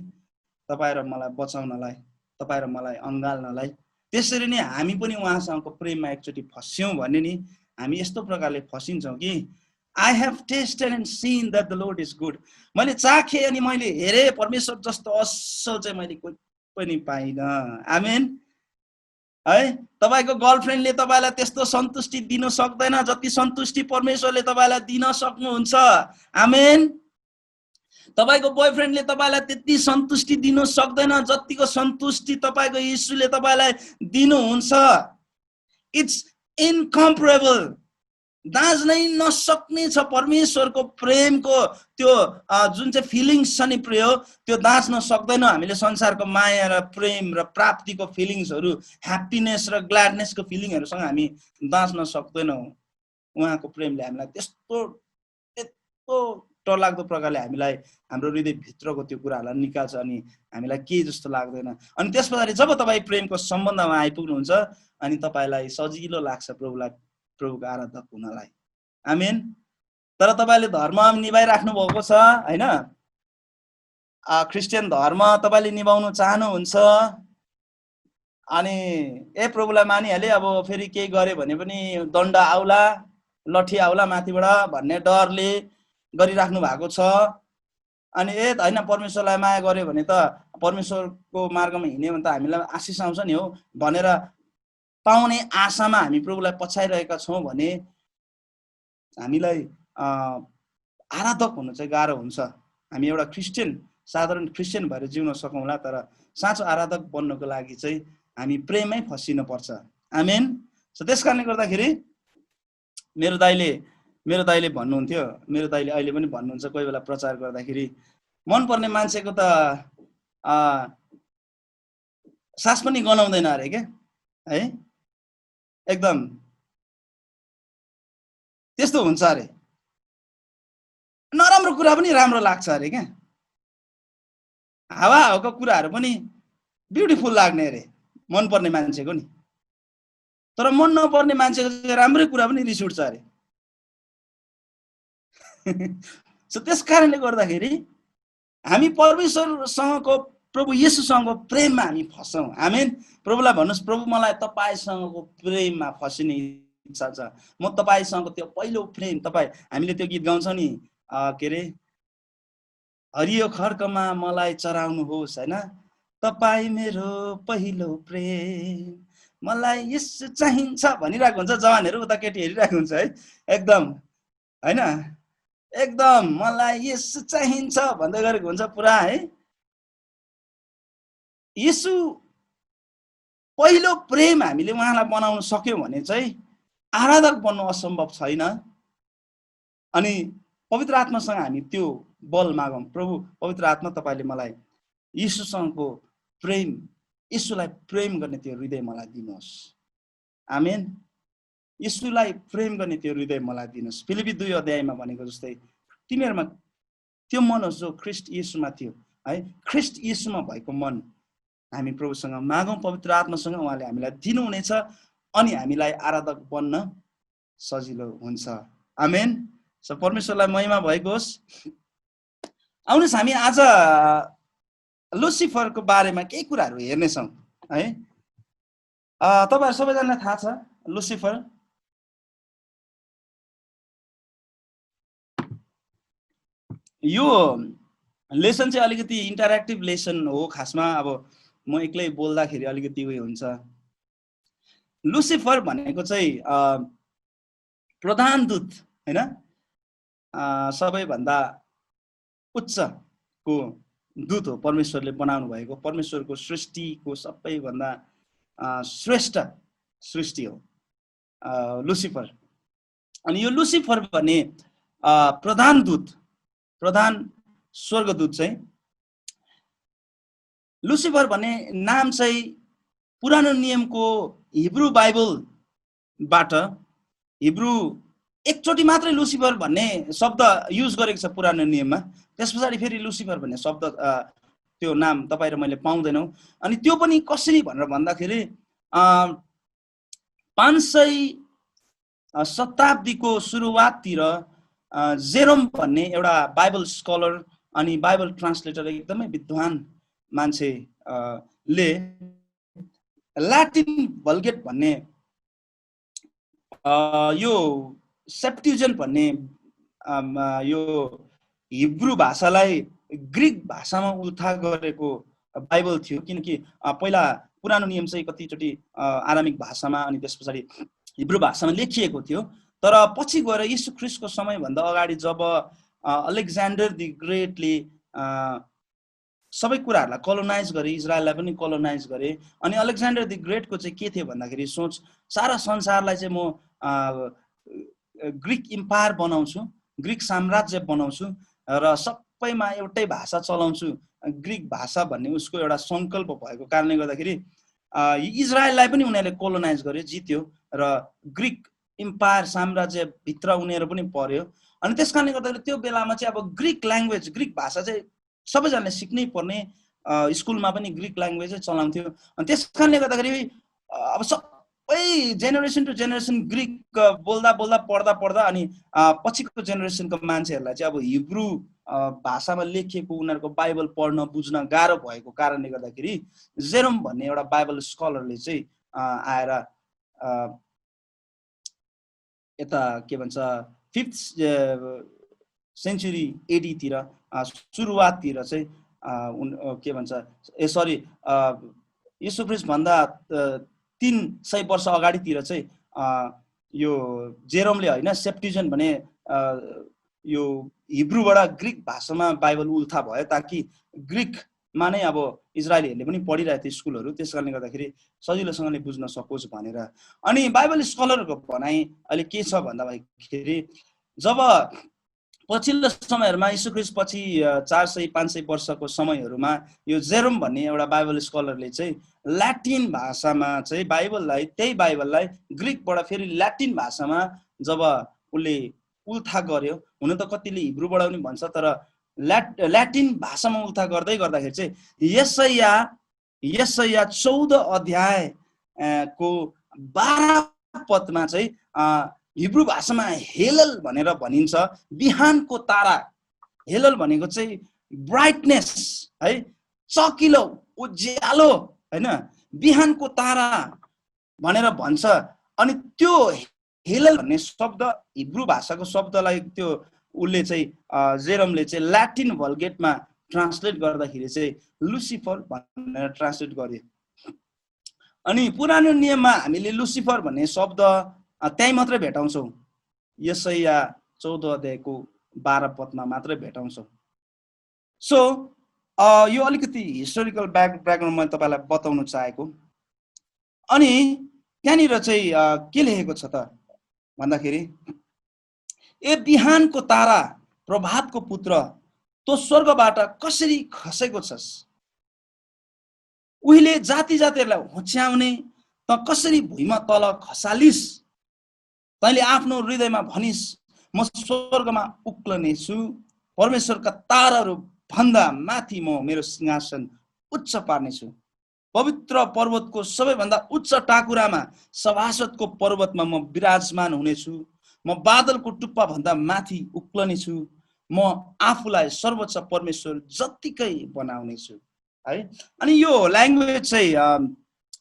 तपाईँ र मलाई बचाउनलाई, तपाईँ र मलाई अँगाल्नलाई। त्यसरी नै हामी पनि उहाँसँगको प्रेममा एकचोटि फस्यौँ भने नि हामी यस्तो प्रकारले फसिन्छौँ कि I have tasted and seen that the Lord is good. मैले चाखे अनि मैले हेरेँ परमेश्वर जस्तो असल चाहिँ मैले कोही पनि पाइनँ। आमेन है। तपाईको गर्लफ्रेन्डले तपाईलाई त्यस्तो सन्तुष्टि दिन सक्दैन जति सन्तुष्टि परमेश्वरले तपाईलाई दिन सक्नुहुन्छ। आमेन। तपाईको बोयफ्रेन्डले तपाईलाई त्यति सन्तुष्टि दिन सक्दैन जतिको सन्तुष्टि तपाईको येशूले तपाईलाई दिनुहुन्छ। इट्स इनकम्परेबल। दाँच्नै नसक्ने छ परमेश्वरको प्रेमको त्यो जुन चाहिँ फिलिङ्स छ नि प्रिय, त्यो दाँच्न सक्दैन हामीले संसारको माया र प्रेम र प्राप्तिको फिलिङ्सहरू, ह्याप्पिनेस र ग्ल्याडनेसको फिलिङहरूसँग हामी दाँच्न सक्दैनौँ। उहाँको प्रेमले हामीलाई त्यस्तो डरलाग्दो प्रकारले हामीलाई हाम्रो हृदयभित्रको त्यो कुराहरूलाई निकाल्छ अनि हामीलाई केही जस्तो लाग्दैन। अनि त्यस पछाडि जब तपाईँ प्रेमको सम्बन्धमा आइपुग्नुहुन्छ अनि तपाईँलाई सजिलो लाग्छ प्रभुको आराधक हुनलाई। आमेन। तर तपाईँले धर्म निभाइराख्नु भएको छ हैन, क्रिस्चियन धर्म तपाईँले निभाउनु चाहनुहुन्छ अनि प्रभुलाई मानिहाले, अब फेरि केही गरे भने पनि दण्ड आउला, लठी आउला माथिबाट भन्ने डरले गरिराख्नु भएको छ। अनि हैन परमेश्वरलाई माया गर्यो भने त परमेश्वरको मार्गमा हिँड्यो भने त हामीलाई आशिष आउँछ नि हो भनेर पाउने आशामा हामी प्रभुलाई पछाइरहेका छौँ भने हामीलाई आराधक हुन चाहिँ गाह्रो हुन्छ। हामी एउटा क्रिस्चियन, साधारण क्रिस्चियन भएर जिउन सकौँला, तर साँचो आराधक बन्नको लागि चाहिँ हामी प्रेममै फसिनु पर्छ। आमेन। सो त्यस कारणले गर्दाखेरि मेरो दाइले भन्नुहुन्थ्यो, मेरो दाइले अहिले पनि भन्नुहुन्छ कोही बेला प्रचार गर्दाखेरि, मनपर्ने मान्छेको त सास पनि गनाउँदैन अरे क्या है, एकदम त्यस्तो हुन्छ अरे। नराम्रो कुरा पनि राम्रो लाग्छ अरे क्या, हावाको कुराहरू पनि ब्युटिफुल लाग्ने अरे मनपर्ने मान्छेको नि। तर मन नपर्ने मान्छेको चाहिँ राम्रै कुरा पनि रिस उठ्छ अरे। सो त्यस कारणले गर्दाखेरि हामी परमेश्वरसँगको, प्रभु येशूसँगको प्रेममा हामी फस्छौँ। आमेन। प्रभुलाई भन्नुहोस्, प्रभु मलाई तपाईँसँगको प्रेममा फसिने इच्छा छ। म तपाईँसँगको त्यो पहिलो प्रेम, हामीले त्यो गीत गाउँछौँ नि के अरे, हरियो खड्कमा मलाई चराउनुहोस् हैन, तपाईँ मेरो पहिलो प्रेम, मलाई यसो चाहिन्छ भनिरहेको हुन्छ। जवानहरू उता केटी हेरिरहेको हुन्छ है, एकदम हैन, एकदम मलाई यसो चाहिन्छ भन्दै गरेको हुन्छ पुरा है। यसो पहिलो प्रेम हामीले उहाँलाई बनाउन सक्यौँ भने चाहिँ आराधक बन्नु असम्भव छैन। अनि पवित्र आत्मासँग हामी त्यो बल मागौँ, प्रभु पवित्र आत्मा तपाईँले मलाई येशूसँगको प्रेम, येशूलाई प्रेम गर्ने त्यो हृदय मलाई दिनुहोस्। आमेन। येशूलाई प्रेम गर्ने त्यो हृदय मलाई दिनुहोस्। फिलिपी 2 अध्यायमा भनेको जस्तै तिमीहरूमा त्यो मन होस् जो ख्रिस्ट येशूमा थियो है। ख्रिस्ट येशूमा भएको मन हामी प्रभुसँग मागौँ, पवित्र आत्मासँग उहाँले हामीलाई दिनुहुनेछ अनि हामीलाई आराधक बन्न सजिलो हुन्छ। आमेन। सो परमेश्वरलाई महिमा भएको होस्। आउनुहोस् हामी आज लुसिफरको बारेमा केही कुराहरू हेर्नेछौँ है। तपाईहरु सबैजनालाई थाहा छ लुसिफर यो लेसन चाहिँ अलिकति इन्टरेक्टिभ लेसन हो खासमा। अब म एक्लै बोल्दाखेरि अलिकति उयो हुन्छ। लुसिफर भनेको चाहिँ प्रधान दूत हैन, सबैभन्दा उच्चको दूत हो परमेश्वरले बनाउनु भएको, परमेश्वरको सृष्टिको सबैभन्दा श्रेष्ठ सृष्टि हो लुसिफर। अनि यो लुसिफर भन्ने प्रधान स्वर्गदूत चाहिँ, लुसिफर भन्ने नाम चाहिँ पुरानो नियमको हिब्रू बाइबलबाट, हिब्रू एकचोटि मात्रै लुसिफर भन्ने शब्द युज गरेको छ पुरानो नियममा, त्यस पछाडि फेरि लुसिफर भन्ने शब्द त्यो नाम तपाईँ र मैले पाउँदैनौँ। अनि त्यो पनि कसरी भनेर भन्दाखेरि 500 शताब्दीको सुरुवाततिर जेरोम भन्ने एउटा बाइबल स्कलर अनि बाइबल ट्रान्सलेटर, एकदमै विद्वान मान्छेले ल्याटिन भल्गेट भन्ने यो सेप्ट्युजेन्ट भन्ने यो हिब्रू भाषालाई ग्रिक भाषामा उल्था गरेको बाइबल थियो। किनकि पहिला पुरानो नियम चाहिँ कतिचोटि आरामिक भाषामा अनि त्यस पछाडि हिब्रू भाषामा लेखिएको थियो। तर पछि गएर यीशु ख्रीष्टको समयभन्दा अगाडि जब अलेक्जेन्डर द ग्रेटले सबै कुराहरूलाई कोलोनाइज गरे, इजरायललाई पनि कोलोनाइज गरे। अनि अलेक्जेन्डर द ग्रेटको चाहिँ के थियो भन्दाखेरि सोच, सारा संसारलाई चाहिँ म ग्रिक इम्पायर बनाउँछु, ग्रिक साम्राज्य बनाउँछु र सबैमा एउटै भाषा चलाउँछु, ग्रिक भाषा भन्ने उसको एउटा सङ्कल्प भएको कारणले गर्दाखेरि इजरायललाई पनि उनीहरूले कोलोनाइज गरे, जित्यो र ग्रिक इम्पायर साम्राज्य भित्र उनीहरू पनि पर्यो। अनि त्यस कारणले गर्दाखेरि त्यो बेलामा चाहिँ अब ग्रिक ल्याङ्ग्वेज, ग्रिक भाषा चाहिँ सबैजनाले सिक्नै पर्ने, स्कुलमा पनि ग्रिक ल्याङ्ग्वेजै चलाउँथ्यो। अनि त्यस कारणले गर्दाखेरि अब सबै जेनेरेसन टु जेनेरेसन ग्रिक बोल्दा बोल्दा पढ्दा पढ्दा अनि पछिको जेनेरेसनको मान्छेहरूलाई चाहिँ अब हिब्रू भाषामा लेखिएको उनीहरूको बाइबल पढ्न बुझ्न गाह्रो भएको कारणले गर्दाखेरि जेरोम भन्ने एउटा बाइबल स्कलरले चाहिँ आएर यता के भन्छ 5th सेन्चुरी एडीतिर सुरुवाततिर चाहिँ के भन्छ यीशु ख्रीष्ट भन्दा 300 वर्ष अगाडितिर चाहिँ यो जेरोमले होइन, सेप्ट्युजेन्ट भने यो हिब्रूबाट ग्रिक भाषामा बाइबल उल्था भयो ताकि ग्रिकमा नै अब इजरायलीहरूले पनि पढिरहेको थियो स्कुलहरू, त्यस कारणले गर्दाखेरि सजिलोसँगले बुझ्न सकोस् भनेर। अनि बाइबल स्कलरहरूको भनाइ अहिले के छ भन्दाखेरि जब पछिल्लो समयहरूमा यीशु ख्रीष्ट पछि 400-500 वर्षको समयहरूमा यो जेरोम भन्ने एउटा बाइबल स्कलरले चाहिँ ल्याटिन भाषामा चाहिँ बाइबललाई, त्यही बाइबललाई ग्रिकबाट फेरि ल्याटिन भाषामा जब उसले उल्था गर्यो, हुन त कतिले हिब्रूबाट पनि भन्छ तर ल्याटिन भाषामा उल्था गर्दै गर्दाखेरि चाहिँ यशाया 14 अध्यायको 12 पदमा चाहिँ हिब्रू भाषामा हेलल भनेर भनिन्छ। बिहानको तारा, हेलल भनेको चाहिँ ब्राइटनेस है, चकिलो उज्यालो हैन, बिहानको तारा भनेर भन्छ। अनि त्यो हेलल भन्ने शब्द हिब्रू भाषाको शब्दलाई त्यो उसले चाहिँ जेरोमले चाहिँ ल्याटिन भल्गेटमा ट्रान्सलेट गर्दाखेरि चाहिँ लुसिफर भनेर ट्रान्सलेट गर्यो। अनि पुरानो नियममा हामीले लुसिफर भन्ने शब्द त्यही मात्रै भेटाउँछौँ, यशाया 14 अध्यायको 12 पदमा मात्रै भेटाउँछौँ। सो यो अलिकति हिस्टोरिकल ब्याकग्राउन्ड मैले तपाईँलाई बताउन चाहेको। अनि त्यहाँनिर चाहिँ के लेखेको छ त भन्दाखेरि, ए बिहानको तारा, प्रभातको पुत्र, तँ स्वर्गबाट कसरी खसेको छस्, उहिले जाति जातिहरूलाई होच्याउने तँ कसरी भुइँमा तल खसालिस, तैँले आफ्नो हृदयमा भनिस् म स्वर्गमा उक्लनेछु, परमेश्वरका ताराहरू भन्दा माथि म मेरो सिंहासन उच्च पार्नेछु, पवित्र पर्वतको सबैभन्दा उच्च टाकुरामा, सभासदको पर्वतमा म विराजमान हुनेछु, म बादलको टुप्पा भन्दा माथि उक्लनेछु, म आफूलाई सर्वोच्च परमेश्वर जत्तिकै बनाउनेछु है। अनि यो ल्याङ्ग्वेज चाहिँ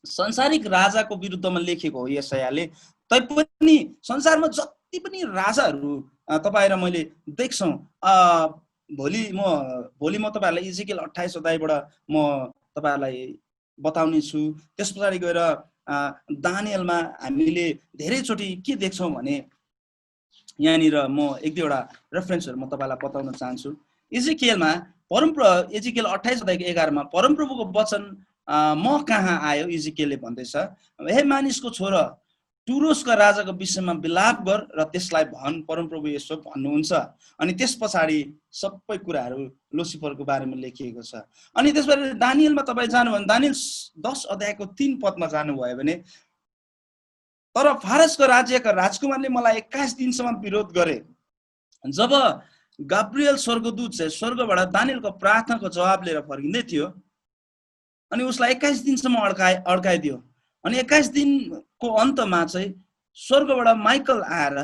संसारिक राजाको विरुद्धमा लेखेको हो यशायाले। तैपनि संसारमा जति पनि राजाहरू तपाईँ र मैले देख्छौँ, भोलि म तपाईँहरूलाई इजेकियल 28 अध्यायबाट म तपाईँहरूलाई बताउने छु। त्यस पछाडि गएर दानियलमा हामीले धेरैचोटि के देख्छौँ भने यहाँनिर म एक दुईवटा रेफरेन्सहरू म तपाईँलाई बताउन चाहन्छु। इजिकियलमा इजिकियल 28:11 परमप्रभुको वचन म कहाँ आयो, इजिकियलले भन्दैछ, हे मानिसको छोरो, टुरोसका राजाको विषयमा विलाप गर र त्यसलाई भन्, परमप्रभु यसो भन्नुहुन्छ। अनि त्यस पछाडि सबै कुराहरू लुसिफरको बारेमा लेखिएको छ। अनि त्यसपछि दानियलमा तपाईँ जानुभयो भने दानियल 10:3 जानुभयो भने, तर फारसको राज्यका राजकुमारले मलाई 21 दिनसम्म विरोध गरे। जब गाब्रियल स्वर्गदूत चाहिँ स्वर्गबाट दानियलको प्रार्थनाको जवाब लिएर फर्किँदै थियो, अनि उसलाई 21 दिनसम्म अड्काइदियो। अनि 21 दिनको अन्तमा चाहिँ स्वर्गबाट माइकल आएर,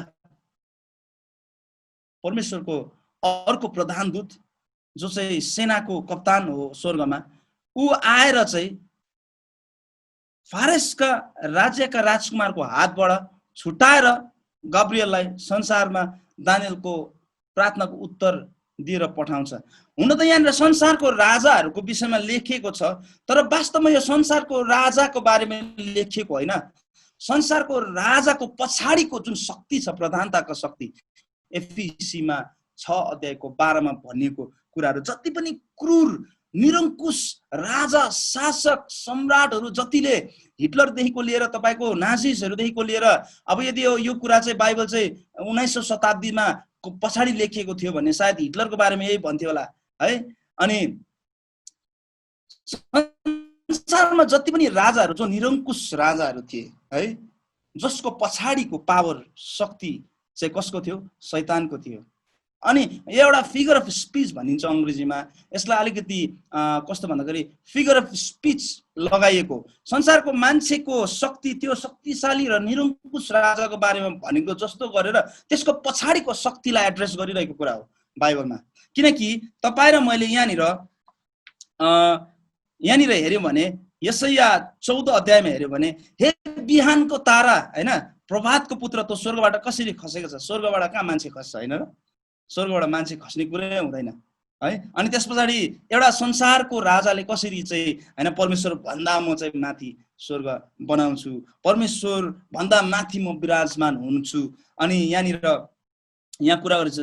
परमेश्वरको अर्को प्रधान दूत जो चाहिँ सेनाको कप्तान हो स्वर्गमा, ऊ आएर चाहिँ फारसका राज्यका राजकुमारको हातबाट छुटाएर गाब्रियललाई संसारमा दानियलको प्रार्थनाको उत्तर दिएर पठाउँछ। हुन त यहाँनिर संसारको राजाहरूको विषयमा लेखिएको छ, तर वास्तवमा यो संसारको राजाको बारेमा लेखिएको होइन। संसारको राजाको पछाडिको जुन शक्ति छ, प्रधानताको शक्ति, एफिसीमा 6:12 भनिएको कुराहरू, जति पनि क्रूर निरङ्कुश राजा शासक सम्राटहरू, जतिले हिटलरदेखिको लिएर तपाईँको नाजिसहरूदेखिको लिएर, अब यदि यो कुरा चाहिँ बाइबल चाहिँ 19औं शताब्दीमा पछाडि लेखिएको थियो भने सायद हिटलरको बारेमा यही भन्थ्यो होला है। अनि संसारमा जति पनि राजाहरू, जो निरङ्कुश राजाहरू थिए है, जसको पछाडिको पावर शक्ति चाहिँ कसको थियो? शैतानको थियो। अनि एउटा फिगर अफ स्पिच भनिन्छ अङ्ग्रेजीमा, यसलाई अलिकति कस्तो भन्दाखेरि फिगर अफ स्पिच लगाइएको, संसारको मान्छेको शक्ति, त्यो शक्तिशाली र निरङ्कुश राजाको बारेमा भनेको जस्तो गरेर त्यसको पछाडिको शक्तिलाई एड्रेस गरिरहेको कुरा हो बाइबलमा। किनकि तपाईँ र मैले यहाँनिर हेऱ्यौँ भने, यशाया 14 अध्यायमा हेऱ्यौँ भने, हे बिहानको तारा होइन, प्रभातको पुत्र, त स्वर्गबाट कसरी खसेको छ? स्वर्गबाट कहाँ मान्छे खस्छ? होइन र, स्वर्गबाट मान्छे खस्ने कुरै हुँदैन है। अनि त्यस पछाडि एउटा संसारको राजाले कसरी चाहिँ होइन, परमेश्वर भन्दा म चाहिँ माथि स्वर्ग बनाउँछु, परमेश्वर भन्दा माथि म विराजमान हुन्छु। अनि यहाँ कुरा गरेछ,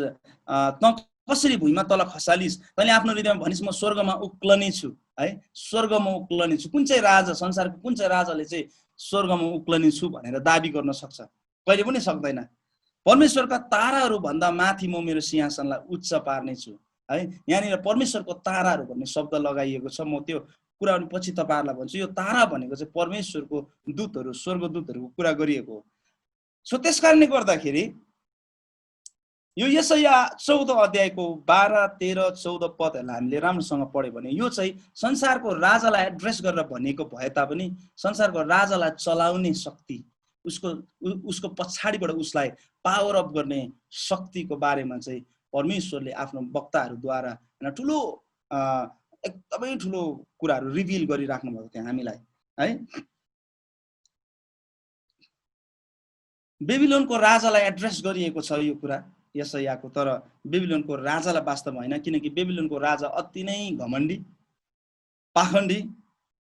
त कसरी भुइँमा तल खसालिस्, तैँले आफ्नो हृदयमा भनिस् म स्वर्गमा उक्लने छु है, स्वर्गमा उक्लने छु। कुन चाहिँ राजा, संसारको कुन चाहिँ राजाले चाहिँ स्वर्गमा उक्लने छु भनेर दाबी गर्न सक्छ? कहिले पनि सक्दैन। परमेश्वरका ताराहरू भन्दा माथि म मेरो सिंहासनलाई उच्च पार्ने छु है। यहाँनिर परमेश्वरको ताराहरू भन्ने शब्द लगाइएको छ। म त्यो कुरा पनि पछि तपाईँहरूलाई भन्छु। यो तारा भनेको चाहिँ परमेश्वरको दूतहरू, स्वर्गदूतहरूको कुरा गरिएको हो। सो त्यस कारणले गर्दाखेरि यो यशाया 14 अध्यायको 12, 13, 14 पदहरूलाई हामीले राम्रोसँग पढ्यो भने यो चाहिँ संसारको राजालाई एड्रेस गरेर भनेको भए तापनि संसारको राजालाई चलाउने शक्ति, उसको पछाडिबाट उसलाई पावर अप गर्ने शक्तिको बारेमा चाहिँ परमेश्वरले आफ्नो वक्ताहरूद्वारा होइन ठुलो एकदमै ठुलो कुराहरू रिभिल गरिराख्नु भएको थियो हामीलाई है। बेबिलोनको राजालाई एड्रेस गरिएको छ यो कुरा यशायाको, तर बेबिलोनको राजालाई वास्तवमा होइन, किनकि बेबिलोनको राजा अति नै घमण्डी, पाखण्डी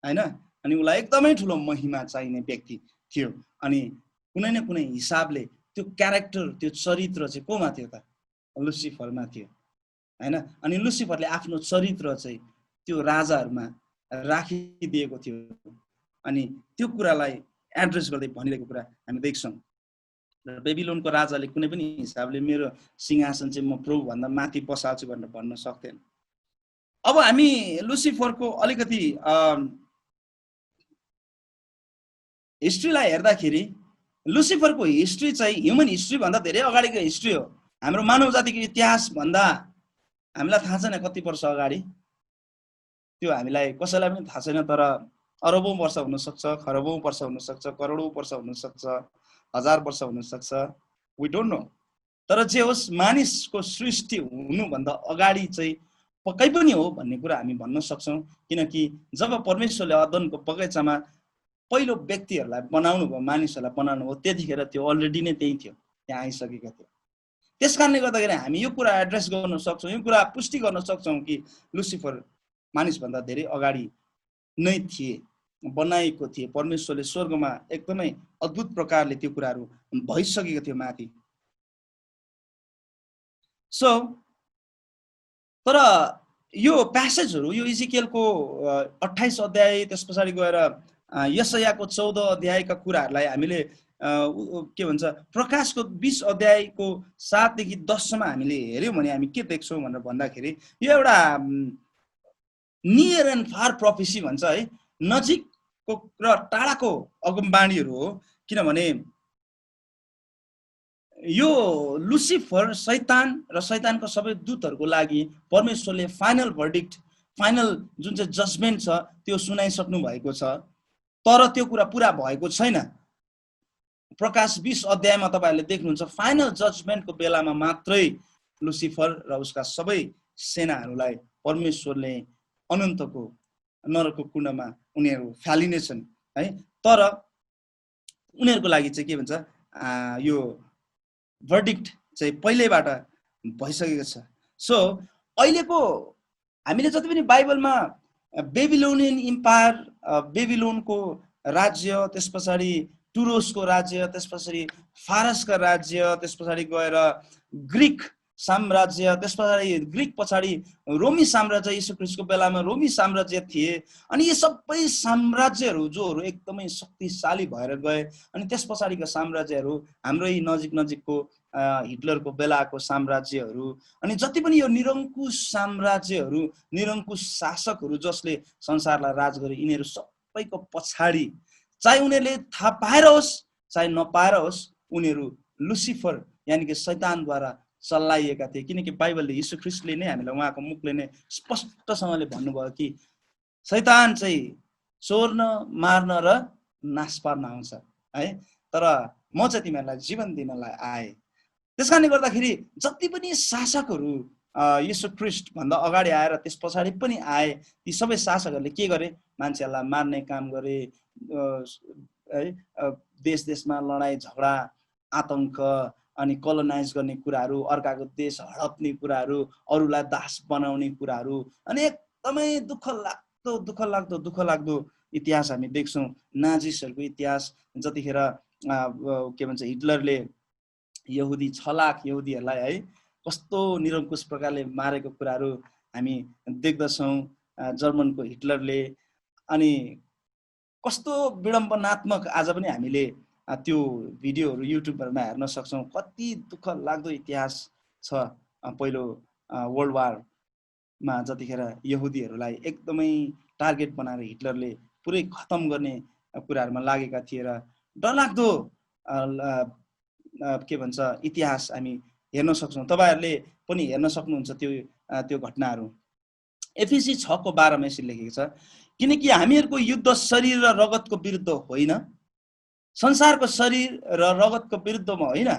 होइन, अनि उसलाई एकदमै ठुलो महिमा चाहिने व्यक्ति थियो। अनि कुनै न कुनै हिसाबले त्यो क्यारेक्टर, त्यो चरित्र चाहिँ कोमा थियो त? लुसिफरमा थियो होइन। अनि लुसिफरले आफ्नो चरित्र चाहिँ त्यो राजाहरूमा राखिदिएको थियो। अनि त्यो कुरालाई एड्रेस गर्दै भनिरहेको कुरा हामी देख्छौँ। बेबिलोनको राजाले कुनै पनि हिसाबले मेरो सिंहासन चाहिँ म प्रभुभन्दा माथि बसाल्छु भनेर भन्न सक्दैन। अब हामी लुसिफरको अलिकति हिस्ट्रीलाई हेर्दाखेरि लुसिफरको हिस्ट्री चाहिँ ह्युमन हिस्ट्री भन्दा धेरै अगाडिको हिस्ट्री हो। हाम्रो मानव जातिको इतिहास भन्दा हामीलाई थाहा छैन कति वर्ष अगाडि, त्यो हामीलाई कसैलाई पनि थाहा छैन। तर अरबौं वर्ष हुनसक्छ, खरबौं वर्ष हुनसक्छ, करोडौं वर्ष हुनसक्छ, 1000 वर्ष हुनसक्छ, वी डोन्ट नो। तर जे होस्, मानिसको सृष्टि हुनुभन्दा अगाडि चाहिँ पक्कै पनि हो भन्ने कुरा हामी भन्न सक्छौँ। किनकि जब परमेश्वरले अदनको बगैँचामा पहिलो व्यक्तिहरूलाई बनाउनु भयो, मानिसहरूलाई बनाउनु भयो, त्यतिखेर त्यो अलरेडी नै त्यही थियो, त्यहाँ आइसकेको थियो। त्यस कारणले गर्दाखेरि हामी यो कुरा एड्रेस गर्न सक्छौँ, यो कुरा पुष्टि गर्न सक्छौँ कि लुसिफर मानिसभन्दा धेरै अगाडि नै थिए, बनाएको थिए। परमेश्वरले स्वर्गमा एकदमै अद्भुत प्रकारले त्यो कुराहरू भइसकेको थियो माथि। सो तर यो प्यासेजहरू यो इजिकियलको 28 अध्याय त्यस पछाडि गएर यशायाको 14 अध्यायका कुराहरूलाई हामीले के भन्छ प्रकाशको 20 अध्यायको 7 देखि 10 सम्म हामीले हेर्यौँ भने हामी के देख्छौँ भनेर भन्दाखेरि यो एउटा नियर एन्ड फार प्रोफेसी भन्छ है, नजिकको र टाढाको अगमबाणीहरू हो। किनभने यो लुसिफर शैतान र शैतानको सबै दूतहरूको लागि परमेश्वरले फाइनल भर्डिक्ट, फाइनल जुन चाहिँ जजमेन्ट छ त्यो सुनाइसक्नु भएको छ, तर त्यो कुरा पुरा भएको छैन। प्रकाश 20 अध्यायमा तपाईहरुले देख्नुहुन्छ फाइनल जजमेन्टको बेलामा मात्रै लुसिफर र उसका सबै सेनाहरूलाई परमेश्वरले अनन्तको नरकको कुण्डमा उनीहरू फालिनेछन् है। तर उनीहरूको लागि चाहिँ के भन्छ यो भर्डिक्ट चाहिँ पहिल्यैबाट भइसकेको छ। सो अहिलेको हामीले जति पनि बाइबलमा बेबिलोनियन इम्पायर, बेबिलोनको राज्य, त्यस पछाडि टुरोसको राज्य, त्यस पछाडि फारसका राज्य, त्यस पछाडि गएर ग्रीक साम्राज्य, त्यस पछाडि ग्रीक पछाडि रोमी साम्राज्य, यीशु ख्रीष्टको बेलामा रोमी साम्राज्य थिए। अनि यी सबै साम्राज्यहरू जोहरू एकदमै शक्तिशाली भएर गए। अनि त्यस पछाडिका साम्राज्यहरू हाम्रै नजिक नजिकको हिटलरको बेलाको साम्राज्यहरू, अनि जति पनि यो निरङ्कुश साम्राज्यहरू, निरङ्कुश शासकहरू जसले संसारलाई राज गरे, यिनीहरू सबैको पछाडि चाहे उनीहरूले थाहा पाएर होस् चाहे नपाएर होस् उनीहरू लुसिफर यानि कि शैतानद्वारा चलाइएका थिए। किनकि बाइबलले यीशु ख्रीष्टले नै हामीलाई उहाँको मुखले नै स्पष्टसँगले भन्नुभयो कि शैतान चाहिँ चोर्न, मार्न र नाश पार्न आउँछ है, तर म चाहिँ तिमीहरूलाई जीवन दिनलाई आए। त्यसकारणले गर्दाखेरि जति पनि शासकहरू यीशु ख्रीष्ट भन्दा अगाडि आएर त्यस पछाडि पनि आए, ती सबै शासकहरूले के गरे? मान्छेहरूलाई मार्ने काम गरे है, देश देशमा लडाइँ झगडा, आतंक, अनि कोलोनाइज गर्ने कुराहरू, अर्काको देश हडप्ने कुराहरू, अरूलाई दास बनाउने कुराहरू, अनि एकदमै दुःख लाग्दो इतिहास हामी देख्छौँ। नाजिसहरूको इतिहास, जतिखेर के भन्छ हिटलरले यहुदी 6 लाख यहुदीहरूलाई है कस्तो निरङ्कुश प्रकारले मारेको कुराहरू हामी देख्दछौँ जर्मनको हिटलरले। अनि कस्तो विडम्बनात्मक आज पनि हामीले त्यो भिडियोहरू युट्युबहरूमा हेर्न सक्छौँ। कति दुःख लाग्दो इतिहास छ पहिलो वर्ल्ड वारमा, जतिखेर यहुदीहरूलाई एकदमै टार्गेट बनाएर हिटलरले पुरै खतम गर्ने कुराहरूमा लागेका थिए र डरलाग्दो के भन्छ इतिहास हामी हेर्न सक्छौँ। तपाईहरुले पनि हेर्न सक्नुहुन्छ त्यो घटनाहरू। एफिसी 6:12 मा यसरी लेखेको छ, किनकि हामीहरूको युद्ध शरीर र रगतको विरुद्ध होइन, संसारको शरीर र रगतको विरुद्धमा होइन,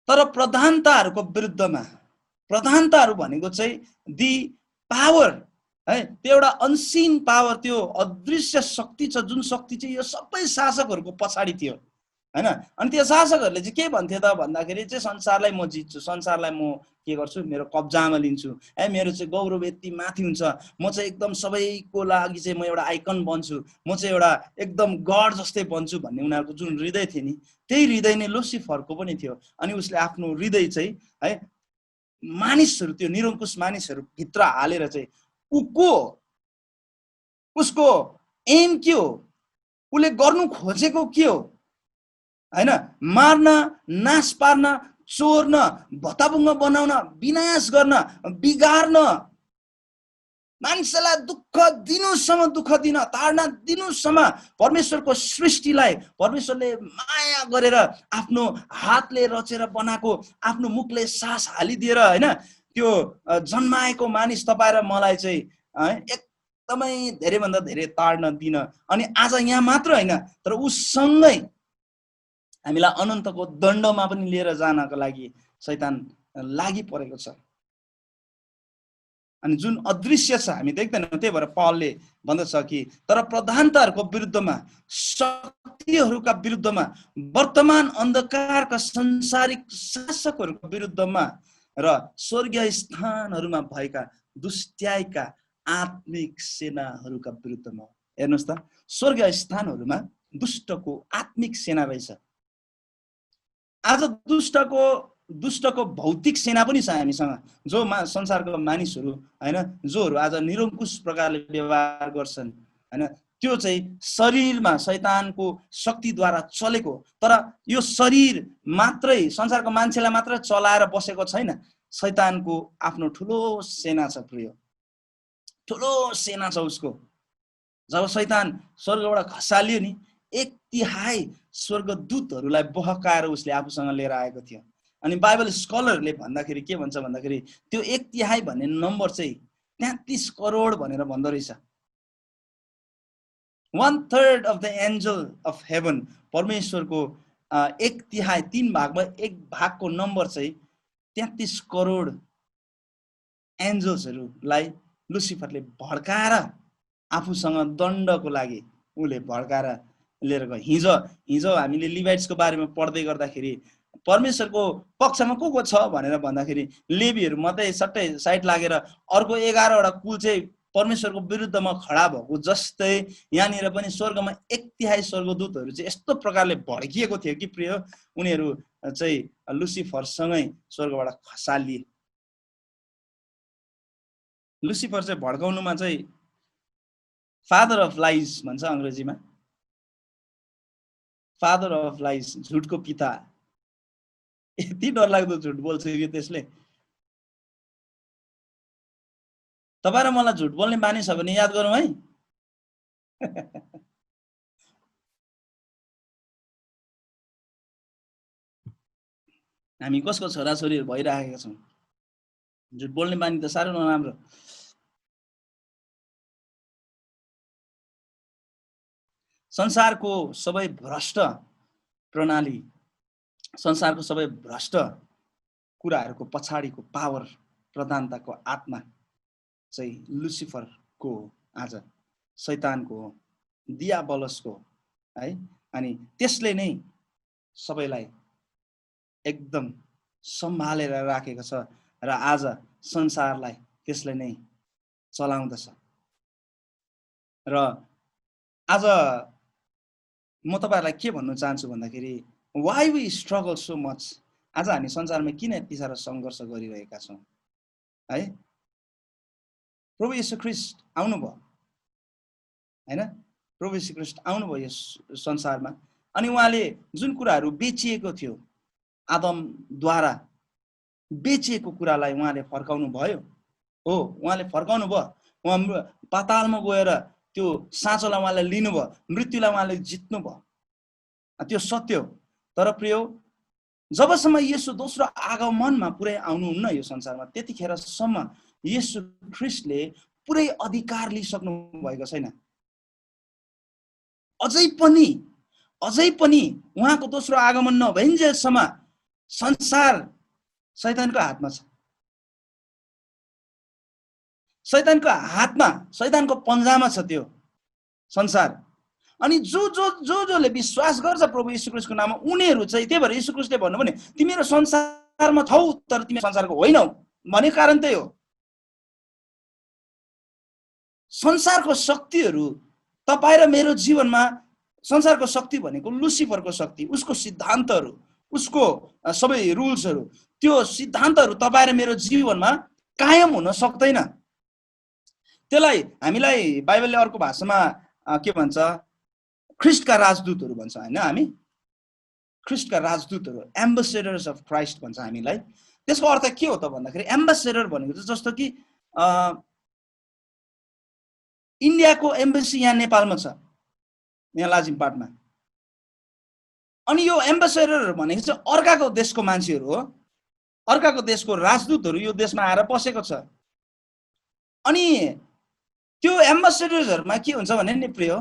तर प्रधानताहरूको विरुद्धमा। प्रधानताहरू भनेको चाहिँ दि पावर है, त्यो एउटा अनसिन पावर, त्यो अदृश्य शक्ति छ जुन शक्ति चाहिँ यो सबै शासकहरूको पछाडि थियो हैन। अनि त्यो शासकहरूले चाहिँ के भन्थे त भन्दाखेरि चाहिँ संसारलाई म जित्छु, संसारलाई म के गर्छु, मेरो कब्जामा लिन्छु, मेरो चाहिँ गौरव यति माथि हुन्छ, म चाहिँ एकदम सबैको लागि चाहिँ म एउटा आइकन बन्छु, म चाहिँ एउटा एकदम गड जस्तै बन्छु भन्ने उनीहरूको जुन हृदय थियो नि, त्यही हृदय नै लुसिफरको पनि थियो। अनि उसले आफ्नो हृदय चाहिँ है मानिसहरू, त्यो निरङ्कुश मानिसहरू भित्र हालेर चाहिँ उसको एम के हो, उसले गर्नु खोजेको के हो हैन, मार्न, नाश पार्न, चोर्न, भत्ताभुङ्ग बनाउन, विनाश गर्न, बिगार्न, मान्छेलाई दुःख दिनुसम्म दुःख दिन, ताडना दिनुसम्म परमेश्वरको सृष्टिलाई परमेश्वरले माया गरेर आफ्नो हातले रचेर बनाएको आफ्नो मुखले सास हालिदिएर हैन त्यो जन्माएको मानिस तपाईँ र मलाई चाहिँ एकदमै धेरैभन्दा धेरै ताड्न दिन। अनि आज यहाँ मात्र होइन तर उससँगै हामीलाई अनन्तको दण्डमा पनि लिएर जानको लागि शैतान लागि परेको छ। अनि जुन अदृश्य छ हामी देख्दैनौँ। त्यही भएर पौलले भन्दछ कि तर प्रधानताहरूको विरुद्धमा, शक्तिहरूका विरुद्धमा, वर्तमान अन्धकारका संसारिक शासकहरूको विरुद्धमा र स्वर्गीय स्थानहरूमा भएका दुष्ट्याइका आत्मिक सेनाहरूका विरुद्धमा। हेर्नुहोस् त, स्वर्गीय स्थानहरूमा दुष्टको आत्मिक सेना रहेछ। आज दुष्टको दुष्टको भौतिक सेना पनि छ हामीसँग, जो संसारको मानिसहरू हैन, जोहरू आज निरङ्कुश प्रकारले व्यवहार गर्छन् हैन, त्यो चाहिँ शरीरमा शैतानको शक्तिद्वारा चलेको। तर यो शरीर मात्रै संसारको मान्छेलाई मात्र चलाएर बसेको छैन, शैतानको आफ्नो ठुलो सेना छ प्रिय, ठुलो सेना छ उसको। जब शैतान स्वर्गबाट खसालियो नि, 1/3 स्वर्गदूतहरूलाई बहकाएर उसले आफूसँग लिएर आएको थियो। अनि बाइबल स्कलरले भन्दाखेरि के भन्छ भन्दाखेरि त्यो 1/3 भन्ने नम्बर चाहिँ 33 करोड भनेर भन्दो रहेछ। 1/3 of the angel of heaven, परमेश्वरको 1/3, 3 भागमा 1 भागको नम्बर चाहिँ 33 करोड एन्जल्सहरूलाई लुसिफरले भड्काएर आफूसँग दण्डको लागि उसले भड्काएर लिएर गयो। हिजो हामीले लिभाइट्सको बारेमा पढ्दै गर्दाखेरि परमेश्वरको पक्षमा को छ भनेर भन्दाखेरि लेवीहरू मात्रै सट्टै साइड लागेर अर्को 11वटा कुल चाहिँ परमेश्वरको विरुद्धमा खडा भएको जस्तै यहाँनिर पनि स्वर्गमा 1/3 स्वर्गदूतहरू चाहिँ यस्तो प्रकारले भड्किएको थियो कि प्रिय, उनीहरू चाहिँ लुसिफरसँगै स्वर्गबाट खसालिए। लुसिफर चाहिँ भड्काउनुमा चाहिँ फादर अफ लाइज भन्छ अङ्ग्रेजीमा, फादर अफ लाइज, झुटको पिता। यति डरलाग्दो झुट बोल्छ कि त्यसले। तपाईँ र मलाई झुट बोल्ने बानी छ भने याद गरौँ है। हामी कसको छोराछोरीहरू भइराखेका छौँ। झुट बोल्ने बानी त साह्रो नराम्रो। संसारको सबै भ्रष्ट प्रणाली, संसारको सबै भ्रष्ट कुराहरूको पछाडिको पावर, प्रधानताको आत्मा चाहिँ लुसिफरको, आज शैतानको, दियाबलसको है। अनि त्यसले नै सबैलाई एकदम सम्हालेर राखेको छ र आज संसारलाई त्यसले नै चलाउँदछ। र आज म तपाईहरुलाई के भन्नु चाहन्छु भन्दाखेरि why we struggle so much, आज हामी संसारमा किन यति साह्रो संघर्ष गरिरहेका छौं है। प्रभु येशू ख्रीष्ट आउनुभयो हैन, प्रभु येशू ख्रीष्ट आउनुभयो यस संसारमा। अनि उहाँले जुन कुराहरू बेचिएको थियो, आदमद्वारा बेचिएको कुरालाई उहाँले फर्काउनु भयो। हो, उहाँले फर्काउनु भयो। उहाँ पातालमा गएर त्यो साँचोलाई उहाँले लिनुभयो, मृत्युलाई उहाँले जित्नु भयो। त्यो सत्य हो। तर प्रियो, जबसम्म येशू दोस्रो आगमनमा पुरै आउनुहुन्न यो संसारमा, त्यतिखेरसम्म येशू ख्रीष्टले पुरै अधिकार लिइसक्नु भएको छैन। अझै पनि उहाँको दोस्रो आगमन नभइन्जेलसम्म संसार शैतानको हातमा छ। शैतानको हातमा, शैतानको पन्जामा छ त्यो संसार। अनि जोले विश्वास गर्छ प्रभु येशू ख्रीष्टको नाममा, उनीहरू चाहिँ, त्यही भएर येशू ख्रीष्टले भन्नु भने तिमीहरू संसारमा छौ तर तिमी संसारको होइनौ भन्ने कारण त्यही हो। संसारको शक्तिहरू तपाई र मेरो जीवनमा, संसारको शक्ति भनेको लुसिफरको शक्ति, उसको सिद्धान्तहरू, उसको सबै रुल्सहरू, त्यो सिद्धान्तहरू तपाई र मेरो जीवनमा कायम हुन सक्दैन। त्यसलाई हामीलाई बाइबलले अर्को भाषामा के भन्छ, ख्रीष्टका राजदूतहरू भन्छ हैन। हामी ख्रीष्टका राजदूतहरू, एम्बेसेडर्स अफ क्राइस्ट भन्छ हामीलाई। त्यसको अर्थ के हो त भन्दाखेरि, एम्बेसेडर भनेको चाहिँ जस्तो कि इन्डियाको एम्बेसी यहाँ नेपालमा छ, यहाँ लाजिमपाटमा। अनि यो एम्बेसेडर भनेको चाहिँ अर्काको देशको मान्छेहरू हो, अर्काको देशको राजदूतहरू यो देशमा आएर बसेको छ। अनि त्यो एम्बेसेडर्सहरुमा के हुन्छ भने नि प्रिय,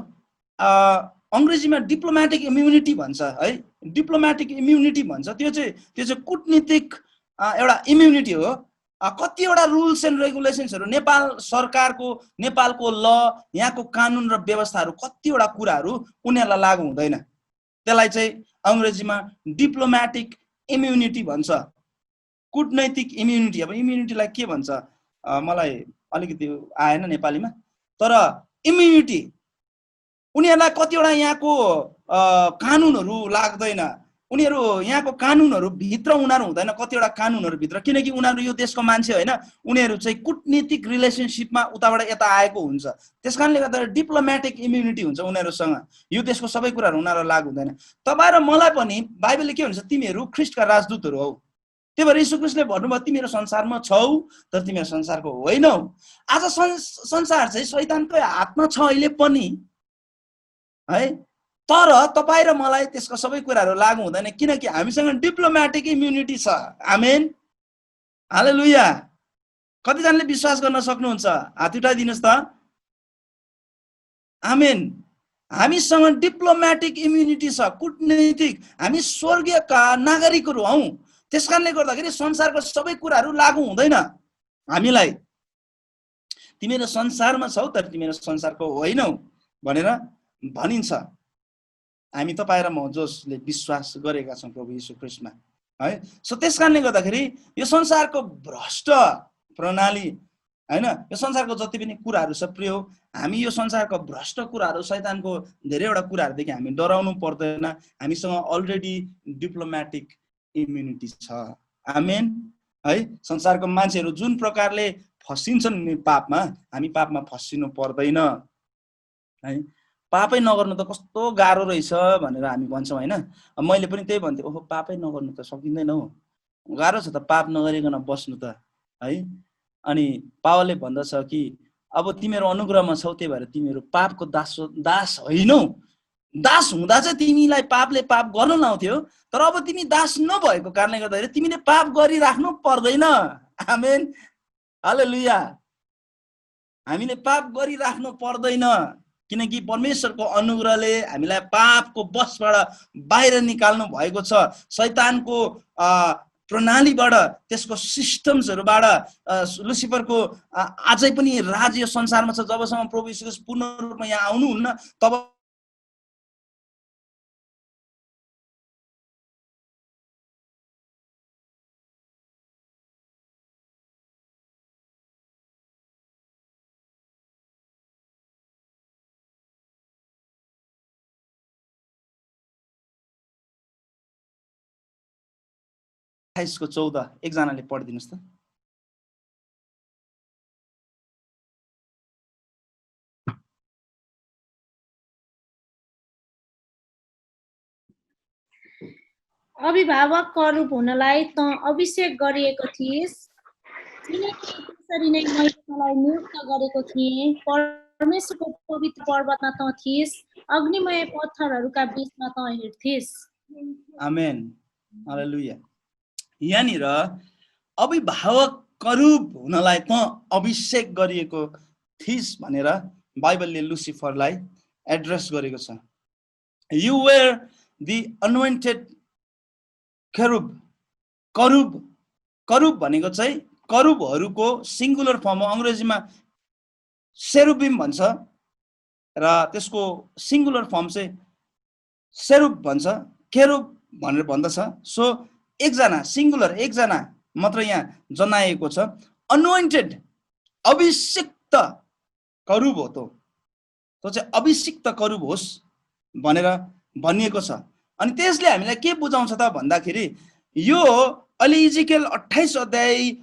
अंग्रेजीमा डिप्लोमेटिक इम्युनिटी भन्छ है, डिप्लोमेटिक इम्युनिटी भन्छ। त्यो चाहिँ कूटनीतिक एउटा इम्युनिटी हो। कतिवटा रुल्स एन्ड रेगुलेसन्सहरु नेपाल सरकारको, नेपालको ल, यहाँको कानुन र व्यवस्थाहरु, कतिवटा कुराहरु उनीहरुलाई लागू हुँदैन। त्यसलाई चाहिँ अंग्रेजीमा डिप्लोमेटिक इम्युनिटी भन्छ, कूटनैतिक इम्युनिटी। अब इम्युनिटीलाई के भन्छ मलाई अलिकति आएन नेपालीमा, तर इम्युनिटी, उनीहरुलाई कतिवटा यहाँको कानुनहरु लाग्दैन, उनीहरू यहाँको कानुनहरू भित्र उनीहरू हुँदैन, कतिवटा कानुनहरू भित्र, किनकि उनीहरू यो देशको मान्छे होइन, उनीहरू चाहिँ कुटनीतिक रिलेसनसिपमा उताबाट यता आएको हुन्छ। त्यसकारणले गर्दा डिप्लोमेटिक इम्युनिटी हुन्छ उनीहरूसँग, यो देशको सबै कुराहरू उनीहरूलाई लागु हुँदैन। तपाईँ र मलाई पनि बाइबलले के भन्छ, तिमीहरू ख्रिस्टका राजदूतहरू हौ। त्यही भएर यीशु ख्रिस्टले भन्नुभयो तिमीहरू संसारमा छौ तर तिमीहरू संसारको होइनौ। आज संसार चाहिँ शैतानकै हातमा छ अहिले पनि है, तर तपाईँ र मलाई त्यसको सबै कुराहरू लागु हुँदैन, किनकि हामीसँग डिप्लोमेटिक इम्युनिटी छ। आमेन, हालेलुया। कतिजनाले विश्वास गर्न सक्नुहुन्छ? हात उठाइदिनुहोस् त। आमेन। हामीसँग डिप्लोमेटिक इम्युनिटी छ, कुटनीतिक, हामी स्वर्गीयका नागरिकहरू हौ। त्यसकारणले गर्दाखेरि संसारको सबै कुराहरू लागु हुँदैन हामीलाई। तिमीहरू संसारमा छौ तर तिमीहरू संसारको होइनौ भनेर भनिन्छ। हामी तपाईँ र म जसले विश्वास गरेका छौँ प्रभु यीशु ख्रिस्टमा है। सो त्यसकारणले गर्दाखेरि यो संसारको भ्रष्ट प्रणाली हैन, यो संसारको जति पनि कुराहरू छ प्रिय, हामी यो संसारको भ्रष्ट कुराहरू, शैतानको धेरैवटा कुराहरूदेखि हामी डराउनु पर्दैन। हामीसँग अलरेडी डिप्लोमेटिक इम्युनिटी छ। आमेन है। संसारको मान्छेहरू जुन प्रकारले फसिन्छन् नि पापमा, हामी पापमा फसिनु पर्दैन है। पापै नगर्नु त कस्तो गाह्रो रहेछ भनेर हामी भन्छौँ होइन। मैले पनि त्यही भन्थेँ, ओहो पापै नगर्नु त सकिँदैन हौ, गाह्रो छ त पाप नगरिकन बस्नु त है। अनि पावलले भन्दछ कि अब तिमीहरू अनुग्रहमा छौ, त्यही भएर तिमीहरू पापको दास होइनौ। दास हुँदा चाहिँ तिमीलाई पापले पाप गर्न लाउँथ्यो, तर अब तिमी दास नभएको कारणले गर्दाखेरि तिमीले पाप गरिराख्नु पर्दैन। आमेन, हालेलुया। हामीले पाप गरिराख्नु पर्दैन, किनकि परमेश्वरको अनुग्रहले हामीलाई पापको बसबाट बाहिर निकाल्नु भएको छ। शैतानको प्रणालीबाट, त्यसको सिस्टम्सहरूबाट, लुसिफरको अझै पनि राज्य संसारमा छ। जबसम्म प्रभु यीशु ख्रीष्ट पूर्ण रूपमा यहाँ आउनुहुन्न तब को 14 एकजनाले पढिदिनुहोस् त। अभिभावकको रूप हुनलाई त अभिषेक गरिएको थिइस्, किनकि त्यसरी नै मैले तँलाई नियुक्त गरेको थिएँ। परमेश्वरको पवित्र पर्वतमा त थिइस्, अग्निमय पत्थरहरूका बीचमा त हिँड्थिस्। आमेन, हालेलुया। यहाँनिर अभिभावकको रूप हुनलाई त अभिषेक गरिएको थिइस् भनेर बाइबलले लुसिफरलाई एड्रेस गरेको छ। यु वेयर द अनोइन्टेड करूब। करूब, करूब भनेको चाहिँ करूबहरूको सिङ्गुलर फर्म हो। अङ्ग्रेजीमा सेरुबिम भन्छ र त्यसको सिङ्गुलर फर्म चाहिँ सेरुब भन्छ, केरुब भनेर भन्दछ। सो एकजना सिङ्गुलर, एकजना मात्र यहाँ जनाएको छ। अनोइन्टेड, अभिषिक्त करूब हो त्यो चाहिँ अभिषिक्त करूब होस् भनेर भनिएको छ। अनि त्यसले हामीलाई के बुझाउँछ त भन्दाखेरि, यो अहिले इजिकेल 28 अध्याय,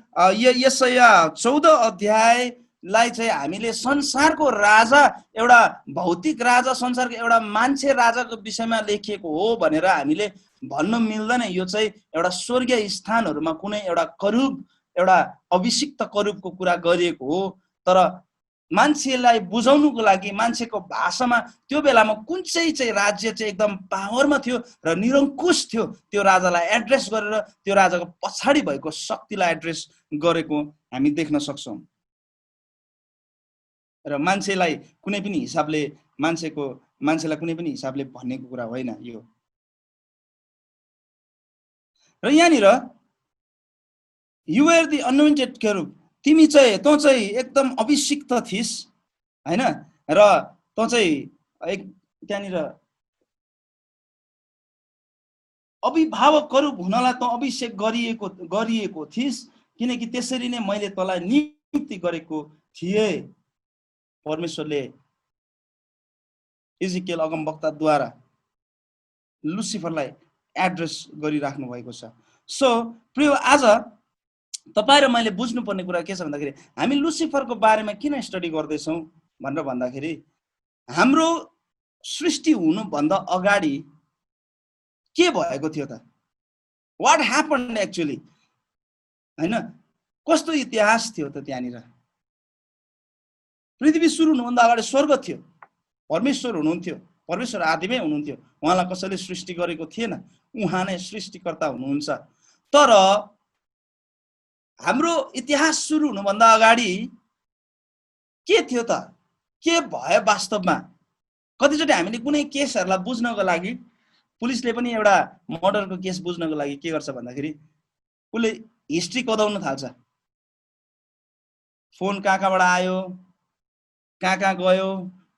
यशाया 14 अध्यायलाई चाहिँ हामीले संसारको राजा, एउटा भौतिक राजा, संसारको एउटा मान्छे राजाको विषयमा लेखिएको हो भनेर हामीले भन्न मिल्दैन। यो चाहिँ एउटा स्वर्गीय स्थानहरूमा कुनै एउटा करूब, एउटा अभिषिक्त करूबको कुरा गरिएको हो। तर मान्छेलाई बुझाउनुको लागि, मान्छेको भाषामा त्यो बेलामा कुन चाहिँ राज्य चाहिँ एकदम पावरमा थियो र निरङ्कुश थियो, त्यो राजालाई एड्रेस गरेर त्यो राजाको पछाडि भएको शक्तिलाई एड्रेस गरेको हामी देख्न सक्छौँ। र मान्छेलाई कुनै पनि हिसाबले, मान्छेलाई कुनै पनि हिसाबले भनेको कुरा होइन यो। र यहाँनिर यु आर द अनोइन्टेड केरुब, तिमी चाहिँ, तँ चाहिँ एकदम अभिषिक्त थिइस् हैन, र तँ चाहिँ त्यहाँनिर अभिभावक करूब हुनलाई त अभिषेक गरिएको थिइस्, किनकि त्यसरी नै मैले तँलाई नियुक्ति गरेको थिएँ। परमेश्वरले इजिकेल अगमवक्ताद्वारा लुसिफरलाई एड्रेस गरिराख्नु भएको छ। सो प्रिय, आज तपाईँ र मैले बुझ्नुपर्ने कुरा के छ भन्दाखेरि हामी लुसिफरको बारेमा किन स्टडी गर्दैछौँ भनेर भन्दाखेरि हाम्रो सृष्टि हुनुभन्दा अगाडि के भएको थियो त, वाट ह्यापन्ड एक्चुअली, हैन, कस्तो इतिहास थियो त त्यहाँनिर। पृथ्वी सुरु हुनुभन्दा अगाडि स्वर्ग थियो, परमेश्वर हुनुहुन्थ्यो, परमेश्वर आदिमै हुनुहुन्थ्यो, उहाँलाई कसैले सृष्टि गरेको थिएन, उहाँ नै सृष्टिकर्ता हुनुहुन्छ। तर हाम्रो इतिहास सुरु हुनुभन्दा अगाडि के थियो त, के भयो वास्तवमा। कतिचोटि हामीले कुनै केसहरूलाई बुझ्नको लागि, पुलिसले पनि एउटा मर्डरको केस बुझ्नको लागि के गर्छ भन्दाखेरि उसले हिस्ट्री कदाउन थाल्छ। फोन कहाँ कहाँबाट आयो, कहाँ कहाँ गयो,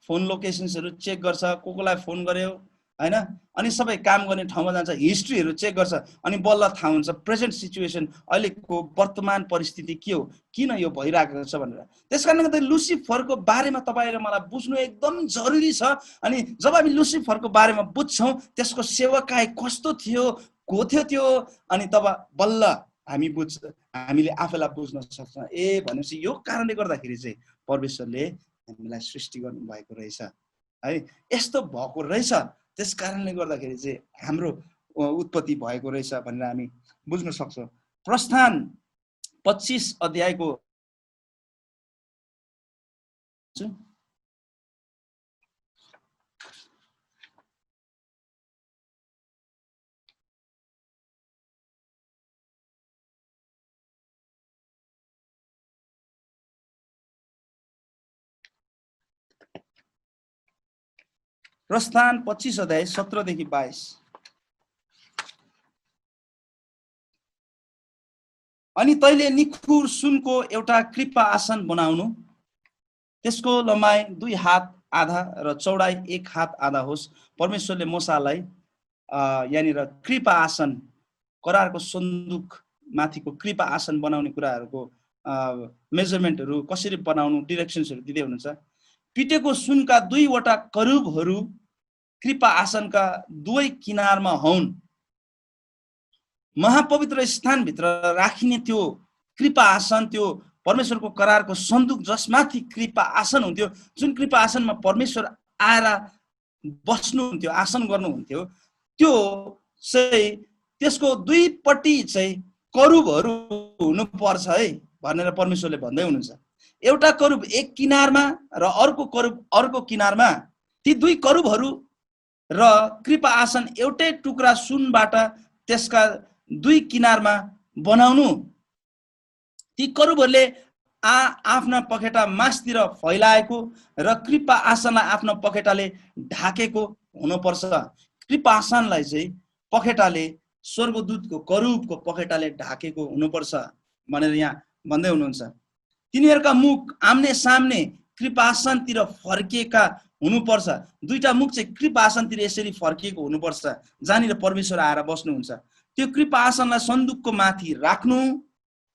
फोन लोकेसन्सहरू चेक गर्छ, कोलाई फोन गर्यो, हैन, अनि सबै काम गर्ने ठाउँमा जान्छ, हिस्ट्रीहरू चेक गर्छ, अनि बल्ल थाहा हुन्छ प्रेजेन्ट सिचुएसन, अहिलेको वर्तमान परिस्थिति के हो, किन यो भइरहेको छ भनेर। त्यसकारणले गर्दा लुसिफरको बारेमा तपाईँ र मलाई बुझ्नु एकदम जरुरी छ। अनि जब हामी लुसिफरको बारेमा बुझ्छौँ, त्यसको सेवकाई कस्तो थियो, को थियो त्यो, अनि तब बल्ल हामीले आफैलाई बुझ्न सक्छौँ। भनेपछि यो कारणले गर्दाखेरि चाहिँ परमेश्वरले हामीलाई सृष्टि गर्नुभएको रहेछ है, यस्तो भएको रहेछ, त्यस कारणले गर्दाखेरि चाहिँ हाम्रो उत्पत्ति भएको रहेछ भनेर हामी बुझ्न सक्छौँ। प्रस्थान 25 अध्यायको प्रस्थान 25 अध्याय 17 देखि 22। अनि तैले निखुर सुनको एउटा कृपा आसन बनाउनु, त्यसको लम्बाइ 2 हात आधा र चौडाइ 1 हात आधा होस्। परमेश्वरले मूसालाई यहाँनिर कृपा आसन, करारको सन्दुक माथिको कृपा आसन बनाउने कुराहरूको मेजरमेन्टहरू कसरी बनाउनु, डिरेक्सन्सहरू दिँदै हुनुहुन्छ। पिटेको सुनका 2 वटा करूबहरू कृपा आसनका 2 किनारमा हुन्। महापवित्र स्थानभित्र राखिने त्यो कृपा आसन, त्यो परमेश्वरको करारको सन्दुक जसमाथि कृपा आसन हुन्थ्यो, जुन कृपा आसनमा परमेश्वर आएर बस्नुहुन्थ्यो, आसन गर्नुहुन्थ्यो, त्यो चाहिँ त्यसको 2 पट्टि चाहिँ करूबहरू हुनुपर्छ है भनेर परमेश्वरले भन्दै हुनुहुन्छ। एउटा करूब एक किनारमा र अर्को करूब अर्को किनारमा। ती 2 करूबहरू र कृपा आसन एउटै टुक्रा सुनबाट त्यसका 2 किनारमा बनाउनु। ती करूबहरूले आफ्ना पखेटा मासतिर फैलाएको र कृपा आसनलाई आफ्नो पखेटाले ढाकेको हुनुपर्छ। कृपा आसनलाई चाहिँ पखेटाले, स्वर्गदूतको करूबको पखेटाले ढाकेको हुनुपर्छ भनेर यहाँ भन्दै हुनुहुन्छ। तिनीहरूका मुख आम्ने सामने कृपा आसनतिर फर्किएका हुनुपर्छ। 2टा मुख चाहिँ कृपा आसनतिर यसरी फर्किएको हुनुपर्छ जहाँनिर परमेश्वर आएर बस्नुहुन्छ। त्यो कृपा आसनलाई सन्दुकको माथि राख्नु,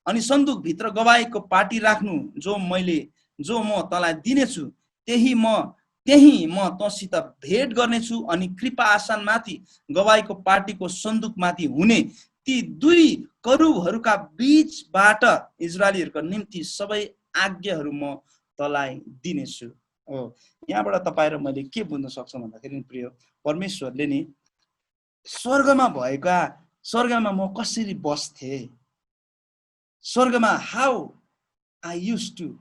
अनि सन्दुक भित्र गवाहीको पाटी राख्नु, जो म तँलाई दिनेछु, त्यही म तँसित भेट गर्नेछु। अनि कृपा आसन माथि गवाहीको पाटीको सन्दुक माथि हुने ती 2 करूबहरूका बीचबाट इजरायलीहरूको निम्ति सबै आज्ञाहरू म तँलाई दिनेछु। यहाँबाट तपाईँ र मैले के बुझ्न सक्छौँ भन्दाखेरि प्रिय, परमेश्वरले नि स्वर्गमा म कसरी बस्थे, स्वर्गमा हाउ आई युज टु,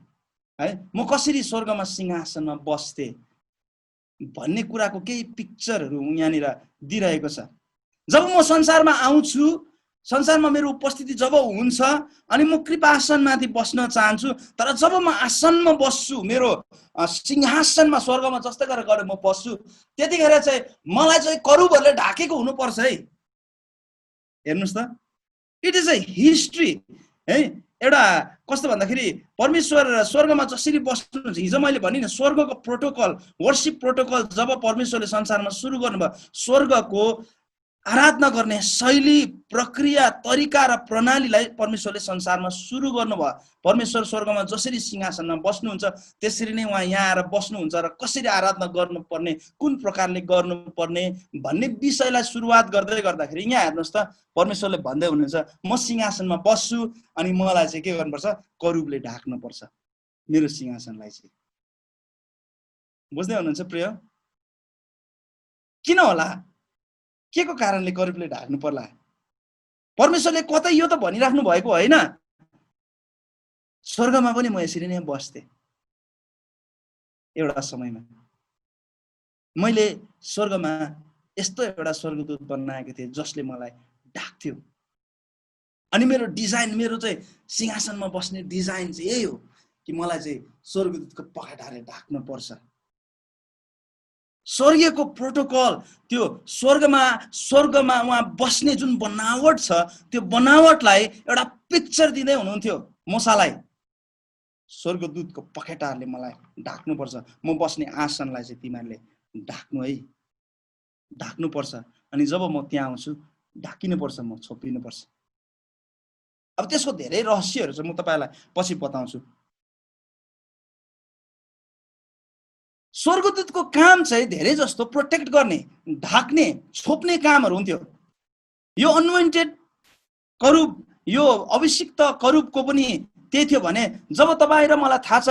है, म कसरी स्वर्गमा सिंहासनमा बस्थे भन्ने कुराको केही पिक्चरहरू यहाँनिर दिइरहेको छ। जब म संसारमा आउँछु, संसारमा मेरो उपस्थिति जब हुन्छ, अनि म कृपा आसनमाथि बस्न चाहन्छु, तर जब म आसनमा बस्छु, मेरो सिंहासनमा स्वर्गमा जस्तै गरेर गएर म बस्छु, त्यतिखेर चाहिँ मलाई चाहिँ करूबहरूले ढाकेको हुनुपर्छ है। हेर्नुहोस् त, इट इज अ हिस्ट्री है। एउटा कस्तो भन्दाखेरि परमेश्वर स्वर्गमा जसरी बस्नुहुन्छ, हिजो मैले भने नि स्वर्गको प्रोटोकल, वर्शिप प्रोटोकल जब परमेश्वरले संसारमा सुरु गर्नुभयो, स्वर्गको आराधना गर्ने शैली, प्रक्रिया, तरिका र प्रणालीलाई परमेश्वरले संसारमा सुरु गर्नुभयो। परमेश्वर स्वर्गमा जसरी सिंहासनमा बस्नुहुन्छ त्यसरी नै उहाँ यहाँ आएर बस्नुहुन्छ र कसरी आराधना गर्नुपर्ने, कुन प्रकारले गर्नुपर्ने भन्ने विषयलाई सुरुवात गर्दै गर्दाखेरि यहाँ हेर्नुहोस् त, परमेश्वरले भन्दै हुनुहुन्छ म सिंहासनमा बस्छु अनि मलाई चाहिँ के गर्नुपर्छ, करूबले ढाक्नुपर्छ मेरो सिंहासनलाई चाहिँ। बुझ्दै हुनुहुन्छ प्रिय? किन होला? के को कारणले करूबले ढाक्नु पर्ला? परमेश्वरले कतै यो त भनिराख्नु भएको होइन, स्वर्गमा पनि म यसरी नै बस्थे। एउटा समयमा मैले स्वर्गमा यस्तो एउटा स्वर्गदूत बनाएको थिएँ जसले मलाई ढाक्थ्यो। अनि मेरो डिजाइन, मेरो चाहिँ सिंहासनमा बस्ने डिजाइन चाहिँ यही हो कि मलाई चाहिँ स्वर्गदूतको पखेटाले ढाक्नु पर्छ। स्वर्गीयको प्रोटोकल, त्यो स्वर्गमा उहाँ बस्ने जुन बनावट छ त्यो बनावटलाई एउटा पिक्चर दिँदै हुनुहुन्थ्यो मूसालाई। स्वर्गदूतको पखेटाले मलाई ढाक्नुपर्छ, म बस्ने आसनलाई चाहिँ तिमीहरूले ढाक्नु है, ढाक्नुपर्छ। अनि जब म त्यहाँ आउँछु ढाकिनुपर्छ, म छोपिनुपर्छ। अब त्यसको धेरै रहस्यहरू चाहिँ म तपाईँलाई पछि बताउँछु। स्वर्गदूतको काम चाहिँ धेरै जस्तो प्रोटेक्ट गर्ने, ढाक्ने, छोप्ने कामहरू हुन्थ्यो। यो अनोइन्टेड करूब, यो अभिषिक्त करूबको पनि त्यही थियो भने जब तपाईँ र मलाई थाहा छ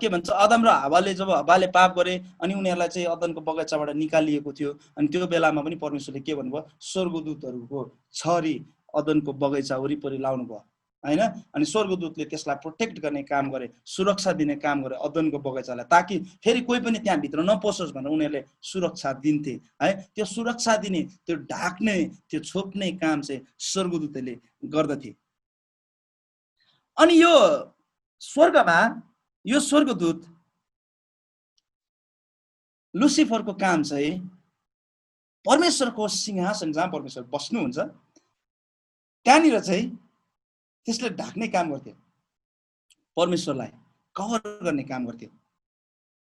के भन्छ, आदम र हावाले जब हव्वाले पाप गरे अनि उनीहरूलाई चाहिँ अदनको बगैँचाबाट निकालिएको थियो, अनि त्यो बेलामा पनि परमेश्वरले के भन्नुभयो, स्वर्गदूतहरूको छरी अदनको बगैँचा वरिपरि लाउनु भयो हैन। अनि स्वर्गदूतले त्यसलाई प्रोटेक्ट गर्ने काम गरे, सुरक्षा दिने काम गरे अदनको बगैँचालाई, ताकि फेरि कोही पनि त्यहाँ भित्र नपसोस् भनेर उनीहरूले सुरक्षा दिन्थे है। त्यो सुरक्षा दिने, त्यो ढाक्ने, त्यो छोप्ने काम चाहिँ स्वर्गदूतले गर्दथे। अनि यो स्वर्गमा यो स्वर्गदूत लुसिफरको काम चाहिँ परमेश्वरको सिंहासन जहाँ परमेश्वर बस्नुहुन्छ त्यहाँनिर चाहिँ त्यसले ढाक्ने काम गर्थ्यो, परमेश्वरलाई कभर गर्ने काम गर्थ्यो।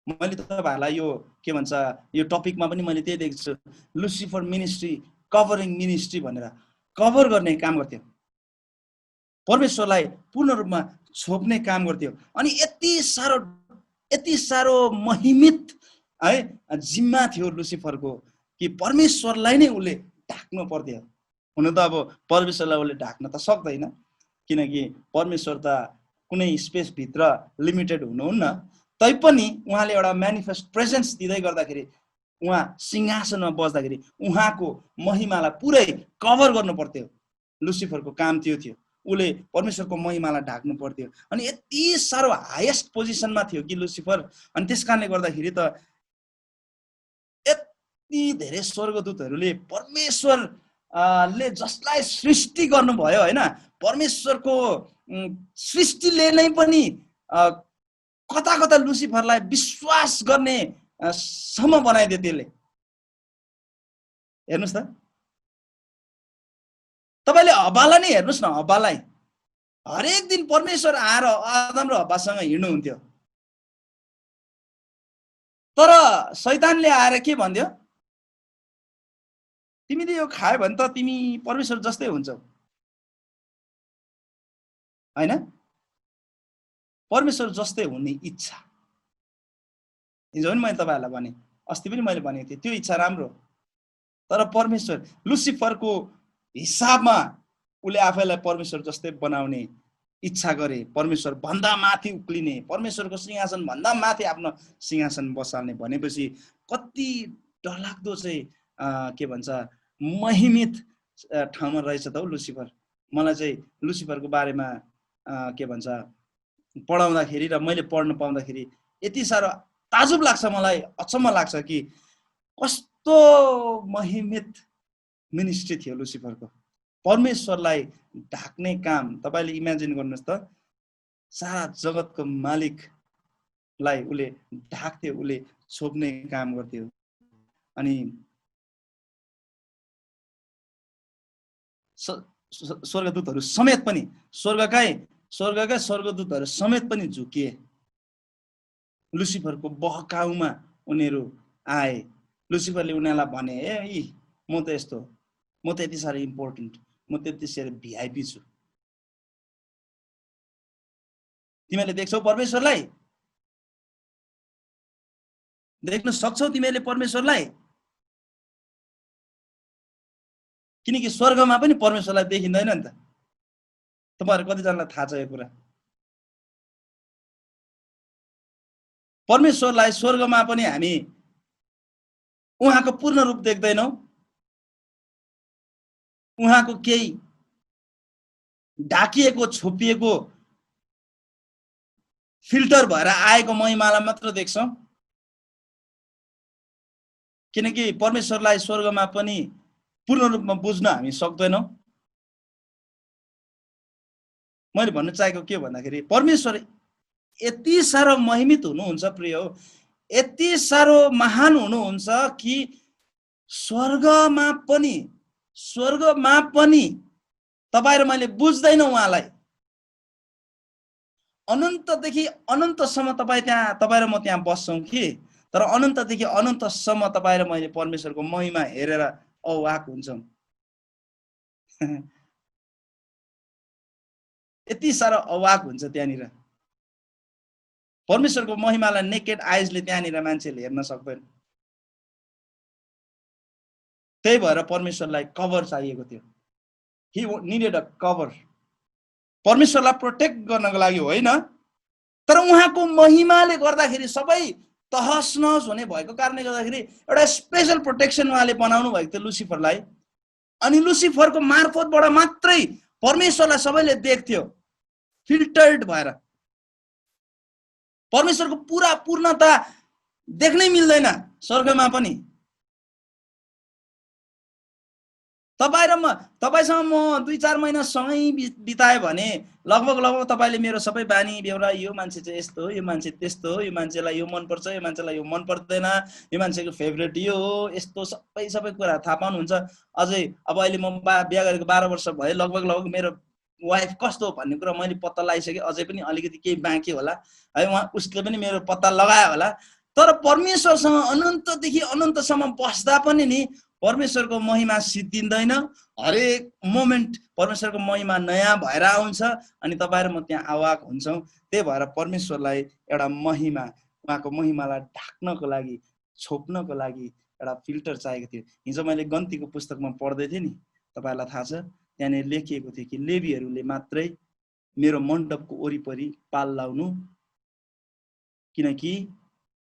मैले तपाईँहरूलाई यो के भन्छ, यो टपिकमा पनि मैले त्यही देखेको छु, लुसिफर मिनिस्ट्री, कभरिङ मिनिस्ट्री भनेर कभर गर्ने काम गर्थ्यो, परमेश्वरलाई पूर्ण रूपमा छोप्ने काम गर्थ्यो। अनि यति साह्रो महिमित है जिम्मा थियो लुसिफरको कि परमेश्वरलाई नै उसले ढाक्नु पर्थ्यो। हुन त अब परमेश्वरलाई उसले ढाक्न त सक्दैन, किनकि परमेश्वर त कुनै स्पेसभित्र लिमिटेड हुनुहुन्न, तैपनि उहाँले एउटा म्यानिफेस्ट प्रेजेन्स दिँदै गर्दाखेरि, उहाँ सिंहासनमा बस्दाखेरि उहाँको महिमालाई पुरै कभर गर्नु पर्थ्यो। लुसिफरको काम त्यो थियो, उसले परमेश्वरको महिमालाई ढाक्नु पर्थ्यो। अनि यति साह्रो हाइएस्ट पोजिसनमा थियो कि लुसिफर, अनि त्यस कारणले गर्दाखेरि त यति धेरै स्वर्गदूतहरूले परमेश्वरले जसलाई सृष्टि गर्नुभयो होइन, परमेश्वरको सृष्टिले नै पनि कता कता लुसिफरलाई विश्वास गर्ने सम्म बनाइदियो त्यसले। हेर्नुहोस् त, तपाईँले हव्वालाई नै हेर्नुहोस् न, हव्वालाई हरेक दिन परमेश्वर आएर आदम र हव्वासँग हिँड्नुहुन्थ्यो, तर शैतानले आएर के भन्थ्यो, तिमीले यो खायो भने त तिमी परमेश्वर जस्तै हुन्छौ हैन, परमेश्वर जस्तै हुने इच्छा। हिजो पनि मैले तपाईँहरूलाई भने, अस्ति पनि मैले भनेको थिएँ, त्यो इच्छा राम्रो, तर परमेश्वर लुसिफरको हिसाबमा उसले आफैलाई परमेश्वर जस्तै बनाउने इच्छा गरे, परमेश्वर भन्दा माथि उक्लिने, परमेश्वरको सिंहासन भन्दा माथि आफ्नो सिंहासन बसाल्ने भनेपछि कति डरलाग्दो चाहिँ के भन्छ महिमित ठाउँमा रहेछ त हौ लुसिफर। मलाई चाहिँ लुसिफरको बारेमा के भन्छ पढाउँदाखेरि र मैले पढ्न पाउँदाखेरि यति साह्रो ताजुब लाग्छ, मलाई अचम्म लाग्छ कि कस्तो महिमित मिनिस्ट्री थियो लुसिफरको, परमेश्वरलाई ढाक्ने काम। तपाईँले इमेजिन गर्नुहोस् त, सारा जगतको मालिकलाई उसले ढाक्थ्यो, उसले छोप्ने काम गर्थ्यो। अनि स्वर्गदूतहरू समेत पनि, स्वर्गकै स्वर्गदूतहरू समेत पनि झुकिए, लुसिफरको बहकाउमा उनीहरू आए। लुसिफरले उनीहरूलाई भने, ए म त यस्तो, म त यति साह्रो इम्पोर्टेन्ट, म त्यति साह्रो भिआइपी छु। तिमीले देख्छौ परमेश्वरलाई? देख्न सक्छौ तिमीले परमेश्वरलाई? किनकि स्वर्गमा पनि परमेश्वरलाई देखिँदैन नि त। तपाईहरु कतिजनालाई थाहा छ यो कुरा? परमेश्वरलाई स्वर्गमा पनि हामी उहाँको पूर्ण रूप देख्दैनौं। उहाँको केही ढाकिएको छोपिएको फिल्टर भएर आएको महिमालाई मात्र देख्छौं। किनकि परमेश्वरलाई स्वर्गमा पनि पूर्ण रूपमा बुझ्न हामी सक्दैनौं। मैले भन्न चाहेको के भन्दाखेरि परमेश्वर यति साह्रो महिमित हुनुहुन्छ प्रिय हो, यति साह्रो महान हुनुहुन्छ कि स्वर्गमा पनि तपाई र मैले बुझ्दैनौं उहाँलाई। अनन्तदेखि अनन्तसम्म तपाई र म त्यहाँ बस्छौं कि, तर अनन्तदेखि अनन्तसम्म तपाई र मैले परमेश्वरको महिमा हेरेर अवाक हुन्छौं। यति साह्रो अवाक हुन्छ त्यहाँनिर। परमेश्वरको महिमालाई नेकेड आइजले त्यहाँनिर मान्छेले हेर्न सक्दैन। त्यही भएर परमेश्वरलाई कभर चाहिएको थियो। He needed a cover. परमेश्वरलाई प्रोटेक्ट गर्नको लागि होइन, तर उहाँको महिमाले गर्दाखेरि सबै तहस नहस हुने भएको कारणले गर्दाखेरि एउटा स्पेशल प्रोटेक्सन उहाँले बनाउनु भएको थियो लुसिफरलाई। अनि लुसिफरको मार्फतबाट मात्रै परमेश्वरलाई सबैले देख्थ्यो, फिल्टर्ड भएर। परमेश्वरको पूरा पूर्णता देख्नै मिल्दैन स्वर्गमा पनि। तपाईसँग म 2-4 महिना सँगै बिताए भने लगभग तपाईले मेरो सबै बानी बेहोरा, यो मान्छे चाहिँ यस्तो हो, यो मान्छे त्यस्तो हो, यो मान्छेलाई यो मन पर्छ, यो मान्छेलाई यो मन पर्दैन, यो मान्छेको फेभरेट यो हो, यस्तो सबै कुरा थाहा पाउनुहुन्छ। अझै अब अहिले म बिहे गरेको 12 वर्ष भयो, लगभग मेरो वाइफ कस्तो हो भन्ने कुरा मैले पत्ता लगाइसके। अझै पनि अलिकति केही बाँकी होला है, उसले पनि मेरो पत्ता लगायो होला। तर परमेश्वरसँग अनन्तदेखि अनन्तसम्म बस्दा पनि नि परमेश्वरको महिमा सिद्धिँदैन। हरेक मोमेन्ट परमेश्वरको महिमा नयाँ भएर आउँछ अनि तपाई र म त्यहाँ आवाक हुन्छौं। त्यही भएर परमेश्वरलाई एउटा महिमा, उहाँको महिमालाई ढाक्नको लागि, छोप्नको लागि एउटा फिल्टर चाहिएको थियो। हिजो मैले गन्तीको पुस्तकमा पढ्दै थिएँ नि, तपाईहरुलाई थाहा छ त्यहाँनिर लेखिएको थियो कि लेवीहरूले मात्रै मेरो मण्डपको वरिपरि पाल लाउनु, किनकि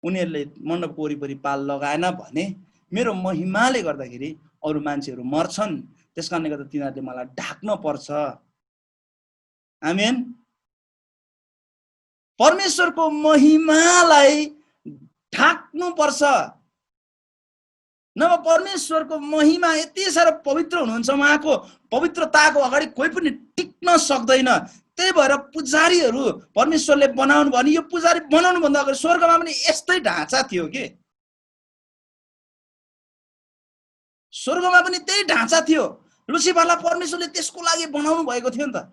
उनीहरूले मण्डपको वरिपरि पाल लगाएन भने मेरो महिमाले गर्दाखेरि अरु मान्छेहरू मर्छन्, त्यसकारणले गर्दा तिनीहरूले मलाई ढाक्न पर्छ। आमेन। परमेश्वरको महिमालाई ढाक्नु पर्छ। नभए परमेश्वरको महिमा यति साह्रो पवित्र हुनुहुन्छ, उहाँको पवित्रताको अगाडि कोही पनि टिक्न सक्दैन। त्यही भएर पुजारीहरू परमेश्वरले बनाउनु भने यो पुजारी बनाउनु भन्दा अगाडि स्वर्गमा पनि यस्तै ढाँचा थियो के? स्वर्गमा पनि त्यही ढाँचा थियो। लुसिफरलाई परमेश्वरले त्यसको लागि बनाउनु भएको थियो नि त।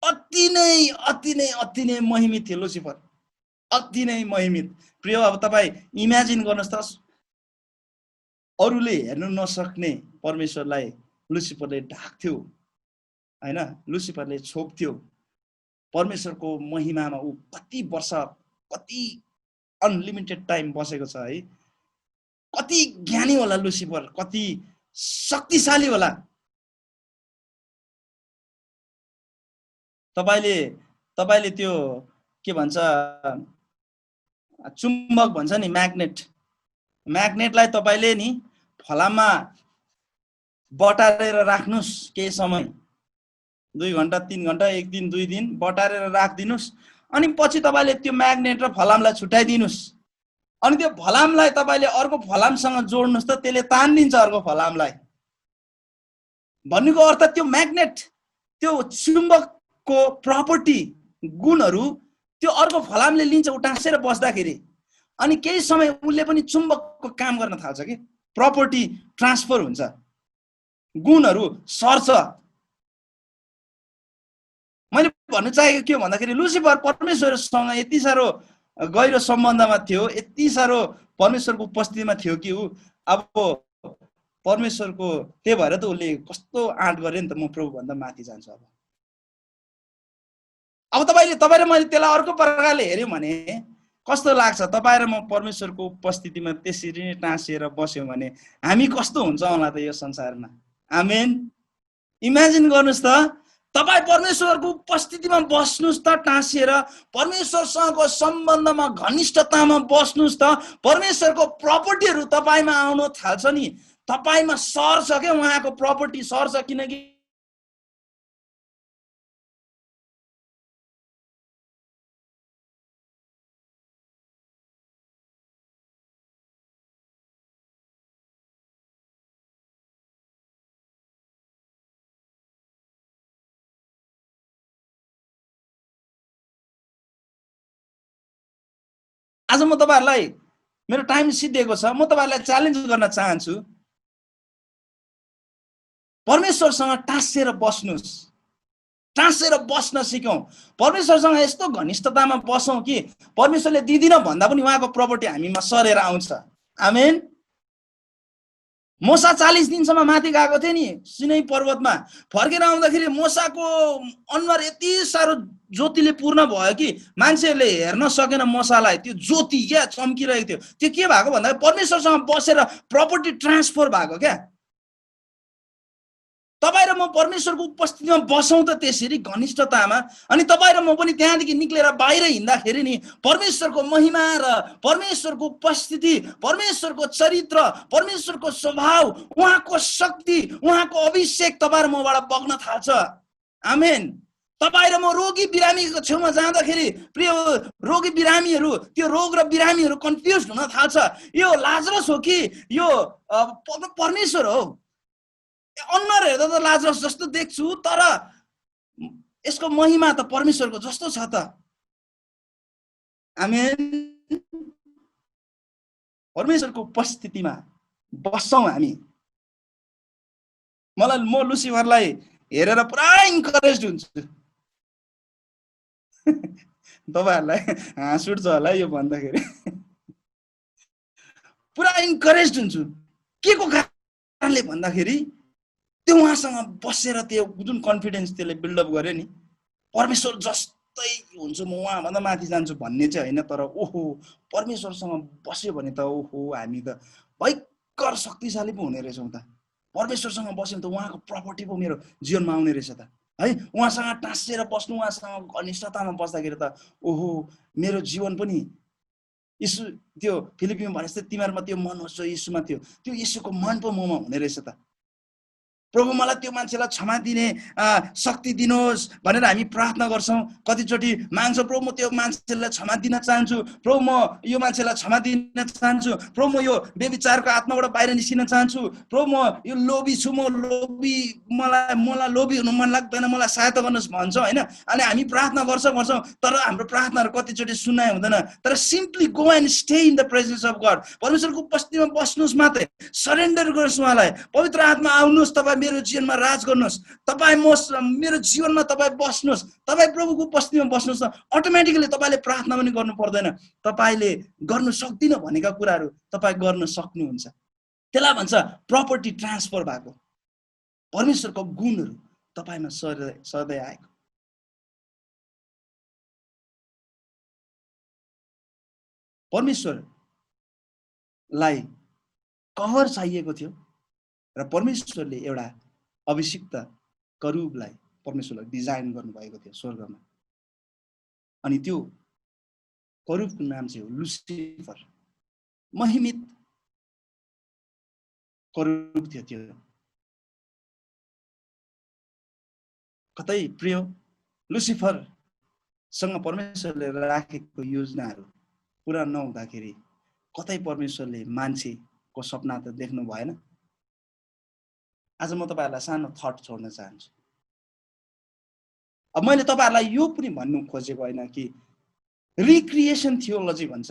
अति नै महिमित थियो लुसिफर, अति नै महिमित। प्रिय अब तपाई इमेजिन गर्नुहोस् त, अरूले हेर्न नसक्ने परमेश्वरलाई लुसिफरले ढाक्थ्यो हैन, लुसिफरले छोप्थ्यो। परमेश्वरको महिमामा ऊ कति वर्ष, कति अनलिमिटेड टाइम बसेको छ है। कति ज्ञानी होला लुसिफर, कति शक्तिशाली होला। तपाईले त्यो के भन्छ, चुम्बक भन्छ नि, म्याग्नेटलाई तपाईले नि फलाममा बटारेर राख्नुस् केही समय, 2 घण्टा 3 घण्टा 1 दिन 2 दिन बटारेर राख्दिनुस्, अनि पछि तपाईले त्यो म्याग्नेट र फलामलाई छुट्याइदिनुस्। अनि त्यो फलामलाई तपाईले अर्को फलामसँग जोड्नुस् त त्यसले तान्दिन्छ अर्को फलामलाई। भन्नुको अर्थ त्यो म्याग्नेट, त्यो चुम्बकको प्रपर्टी, गुणहरू त्यो अर्को फलामले लिन्छ उटासेर बस्दाखेरि। अनि केही समय उसले पनि चुम्बकको काम गर्न थाल्छ के, प्रपर्टी ट्रान्सफर हुन्छ, गुणहरू सर्छ। मैले भन्नु चाहेको के भन्दाखेरि लुसिफर परमेश्वरसँग यति साह्रो गहिरो सम्बन्धमा थियो, यति साह्रो परमेश्वरको उपस्थितिमा थियो कि ऊ अब परमेश्वरको, त्यही भएर त उसले कस्तो आँट गरे नि त, म प्रभुभन्दा माथि जान्छु। अब तपाईँ र मैले त्यसलाई अर्को प्रकारले हेऱ्यौँ भने कस्तो लाग्छ? तपाईँ र म परमेश्वरको उपस्थितिमा त्यसरी नै टाँसिएर बस्यौँ भने हामी कस्तो हुन्छ होला त यो संसारमा? आमेन। इमेजिन गर्नुहोस् त, तपाईँ परमेश्वरको उपस्थितिमा बस्नुहोस् त टाँसिएर, परमेश्वरसँगको सम्बन्धमा घनिष्ठतामा बस्नुहोस् त, परमेश्वरको प्रपर्टीहरू तपाईँमा आउन थाल्छ नि, तपाईँमा सर्छ क्या, उहाँको प्रपर्टी सर्छ। किनकि आज म तपाईँहरूलाई, मेरो टाइम सिद्धिएको छ, म तपाईँहरूलाई च्यालेन्ज गर्न चाहन्छु, परमेश्वरसँग टाँसेर बस्नुहोस्, टाँसेर बस्न सिकौँ। परमेश्वरसँग यस्तो घनिष्ठतामा बसौँ कि परमेश्वरले दिँदिन भन्दा पनि उहाँको प्रपर्टी हामीमा सरेर आउँछ। आमेन। मोसा 40 दिनसम्म माथि गएको थियो नि सिनै पर्वतमा, फर्केर आउँदाखेरि मोसाको अनुहार यति साह्रो ज्योतिले पूर्ण भयो कि मान्छेहरूले हेर्न सकेन मोसालाई। त्यो ज्योति क्या चम्किरहेको थियो। त्यो के भएको भन्दा परमेश्वरसँग बसेर प्रपर्टी ट्रान्सफर भएको क्या। तपाईँ र म परमेश्वरको उपस्थितिमा बसौँ त त्यसरी घनिष्ठतामा, अनि तपाईँ र म पनि त्यहाँदेखि निक्लेर बाहिर हिँड्दाखेरि नि परमेश्वरको महिमा र परमेश्वरको उपस्थिति, परमेश्वरको चरित्र, परमेश्वरको स्वभाव, उहाँको शक्ति, उहाँको अभिषेक तपाईँ र मबाट बग्न थाल्छ। आमेन। तपाईँ र म रोगी बिरामीको छेउमा जाँदाखेरि प्रिय रोगी बिरामीहरू, त्यो रोग र बिरामीहरू कन्फ्युज हुन थाल्छ, यो लाजरस हो कि यो परमेश्वर हो? अनुहार हेर्दा त लाजरस जस्तो देख्छु, तर यसको महिमा त परमेश्वरको जस्तो छ त। आमेन। परमेश्वरको उपस्थितिमा बस्छौँ हामी। म लुसिफरलाई हेरेर पुरा इन्करेज हुन्छु। तपाईहरुलाई हाँस उठ्छ होला यो भन्दाखेरि। पुरा इन्करेज हुन्छु। के को कारणले भन्दाखेरि त्यो उहाँसँग बसेर त्यो जुन कन्फिडेन्स त्यसले बिल्डअप गर्यो नि, परमेश्वर जस्तै हुन्छ म उहाँभन्दा माथि जान्छु भन्ने चाहिँ होइन, तर ओहो परमेश्वरसँग बस्यो भने त ओहो हामी त भयङ्कर शक्तिशाली पो हुने रहेछौँ त। परमेश्वरसँग बस्यो भने त उहाँको प्रपर्टी पो मेरो जीवनमा आउने रहेछ त है। उहाँसँग टाँसेर बस्नु, उहाँसँग घनिष्ठतामा बस्दाखेरि त ओहो मेरो जीवन पनि यीशु, त्यो फिलिपीमा भने जस्तै तिमीहरूमा त्यो मन होस् जो यीशुमा थियो, त्यो यीशुको मन पो ममा हुने रहेछ त। प्रभु मलाई त्यो मान्छेलाई क्षमा दिने शक्ति दिनुहोस् भनेर हामी प्रार्थना गर्छौँ। कतिचोटि माग्छौँ प्रभु म त्यो मान्छेलाई क्षमा दिन चाहन्छु, प्रभु म यो मान्छेलाई क्षमा दिन चाहन्छु, प्रभु म यो व्यभिचारको आत्माबाट बाहिर निस्किन चाहन्छु, प्रभु म यो लोभी छु, म लोभी, मलाई लोभी हुनु मन लाग्दैन, मलाई सहायता गर्नुहोस् भन्छौँ होइन। अनि हामी प्रार्थना गर्छौँ, तर हाम्रो प्रार्थनाहरू कतिचोटि सुनाइ हुँदैन। तर simply go and stay in the presence of God. परमेश्वरको उपस्थितिमा बस्नुहोस् मात्रै, सरेन्डर गर्नुहोस् उहाँलाई। पवित्र आत्मा आउनुहोस्, तपाईँ मेरो जीवनमा राज गर्नुहोस्, तपाईँ मेरो जीवनमा तपाईँ बस्नुहोस्, तपाईँ प्रभुको उपस्थितिमा बस्नुहोस् न, अटोमेटिकली तपाईँले प्रार्थना पनि गर्नु पर्दैन। तपाईँले गर्नु सक्दिन भनेका कुराहरू तपाईँ गर्न सक्नुहुन्छ। त्यसलाई भन्छ प्रपर्टी ट्रान्सफर भएको। परमेश्वरको गुणहरू तपाईँमा सधैँ आएको। परमेश्वरलाई कभर चाहिएको थियो र परमेश्वरले एउटा अभिषिक्त करूबलाई परमेश्वरले डिजाइन गर्नुभएको थियो स्वर्गमा। अनि त्यो करूबको नाम चाहिँ हो लुसिफर। महिमित करूब थियो त्यो। कतै प्रिय लुसिफरसँग परमेश्वरले राखेको योजनाहरू पुरा नहुँदाखेरि कतै परमेश्वरले मान्छेको सपना त देख्नु भएन। आज म तपाईहरुलाई सानो थट छोड्न चाहन्छु। अब मैले तपाईहरुलाई यो पनि भन्नु खोजेको होइन कि रिक्रिएसन थियोलोजी भन्छ,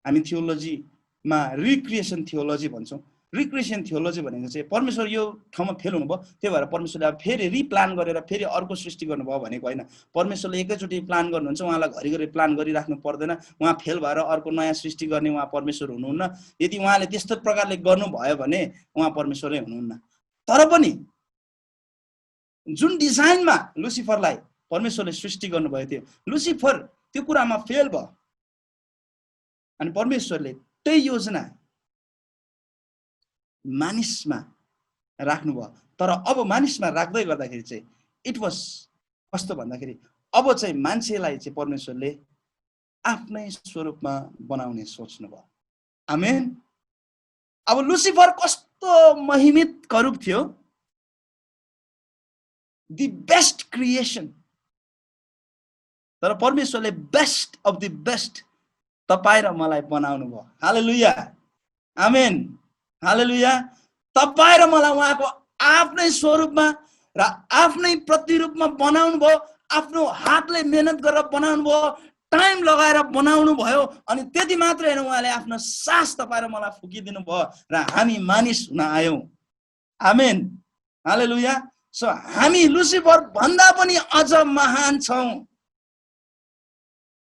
हामी थियोलोजीमा रिक्रिएसन थियोलोजी भन्छौँ। रिक्रिएसन थियोलोजी भनेको चाहिँ परमेश्वर यो ठाउँमा फेल हुनुभयो, त्यही भएर परमेश्वरले अब फेरि रिप्लान गरेर फेरि अर्को सृष्टि गर्नुभयो भनेको होइन। परमेश्वरले एकैचोटि प्लान गर्नुहुन्छ, उहाँलाई घरिघरि प्लान गरिराख्नु पर्दैन। उहाँ फेल भएर अर्को नयाँ सृष्टि गर्ने उहाँ परमेश्वर हुनुहुन्न। यदि उहाँले त्यस्तो प्रकारले गर्नुभयो भने उहाँ परमेश्वरै हुनुहुन्न। तर पनि जुन डिजाइनमा लुसिफरलाई परमेश्वरले सृष्टि गर्नुभएको थियो, लुसिफर त्यो कुरामा फेल भयो अनि परमेश्वरले त्यही योजना मानिसमा राख्नुभयो। तर अब मानिसमा राख्दै गर्दाखेरि चाहिँ इट वाज कस्तो भन्दाखेरि अब चाहिँ मान्छेलाई चाहिँ परमेश्वरले आफ्नै स्वरूपमा बनाउने सोच्नुभयो। आमेन। अब लुसिफर कस्तो महिमित करूप थियो, दि बेस्ट क्रिएसन। तर परमेश्वरले बेस्ट अफ द बेस्ट तपाईँ र मलाई बनाउनु भयो। हालेलुया, आमेन, हालेलुया। तपाईँ र मलाई उहाँको आफ्नै स्वरूपमा र आफ्नै प्रतिरूपमा बनाउनु भयो। आफ्नो हातले मेहनत गरेर बनाउनु भयो, टाइम लगाएर बनाउनु भयो। अनि त्यति मात्र होइन, उहाँले आफ्नो सास तपाईँ र मलाई फुकिदिनु भयो र हामी मानिस हुन आयौँ। आमेन, हालेलुया। सो हामी लुसिफर भन्दा पनि अझ महान छौँ।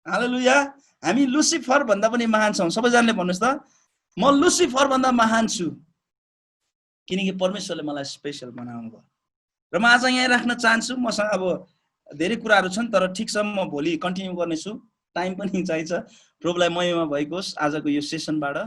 हालेलुया, हामी लुसिफर भन्दा पनि महान छौँ। सबैजनाले भन्नुहोस् त, म लुसिफर भन्दा महान छु, किनकि परमेश्वरले मलाई स्पेशल बनाउनु भयो। र म आज यहाँ राख्न चाहन्छु। मसँग अब धेरै कुराहरू छन्, तर ठिक छ, म भोलि कन्टिन्यू गर्नेछु। टाइम पनि चाहिन्छ। प्रभुलाई महिमा भएको होस् आजको यो सेसनबाट।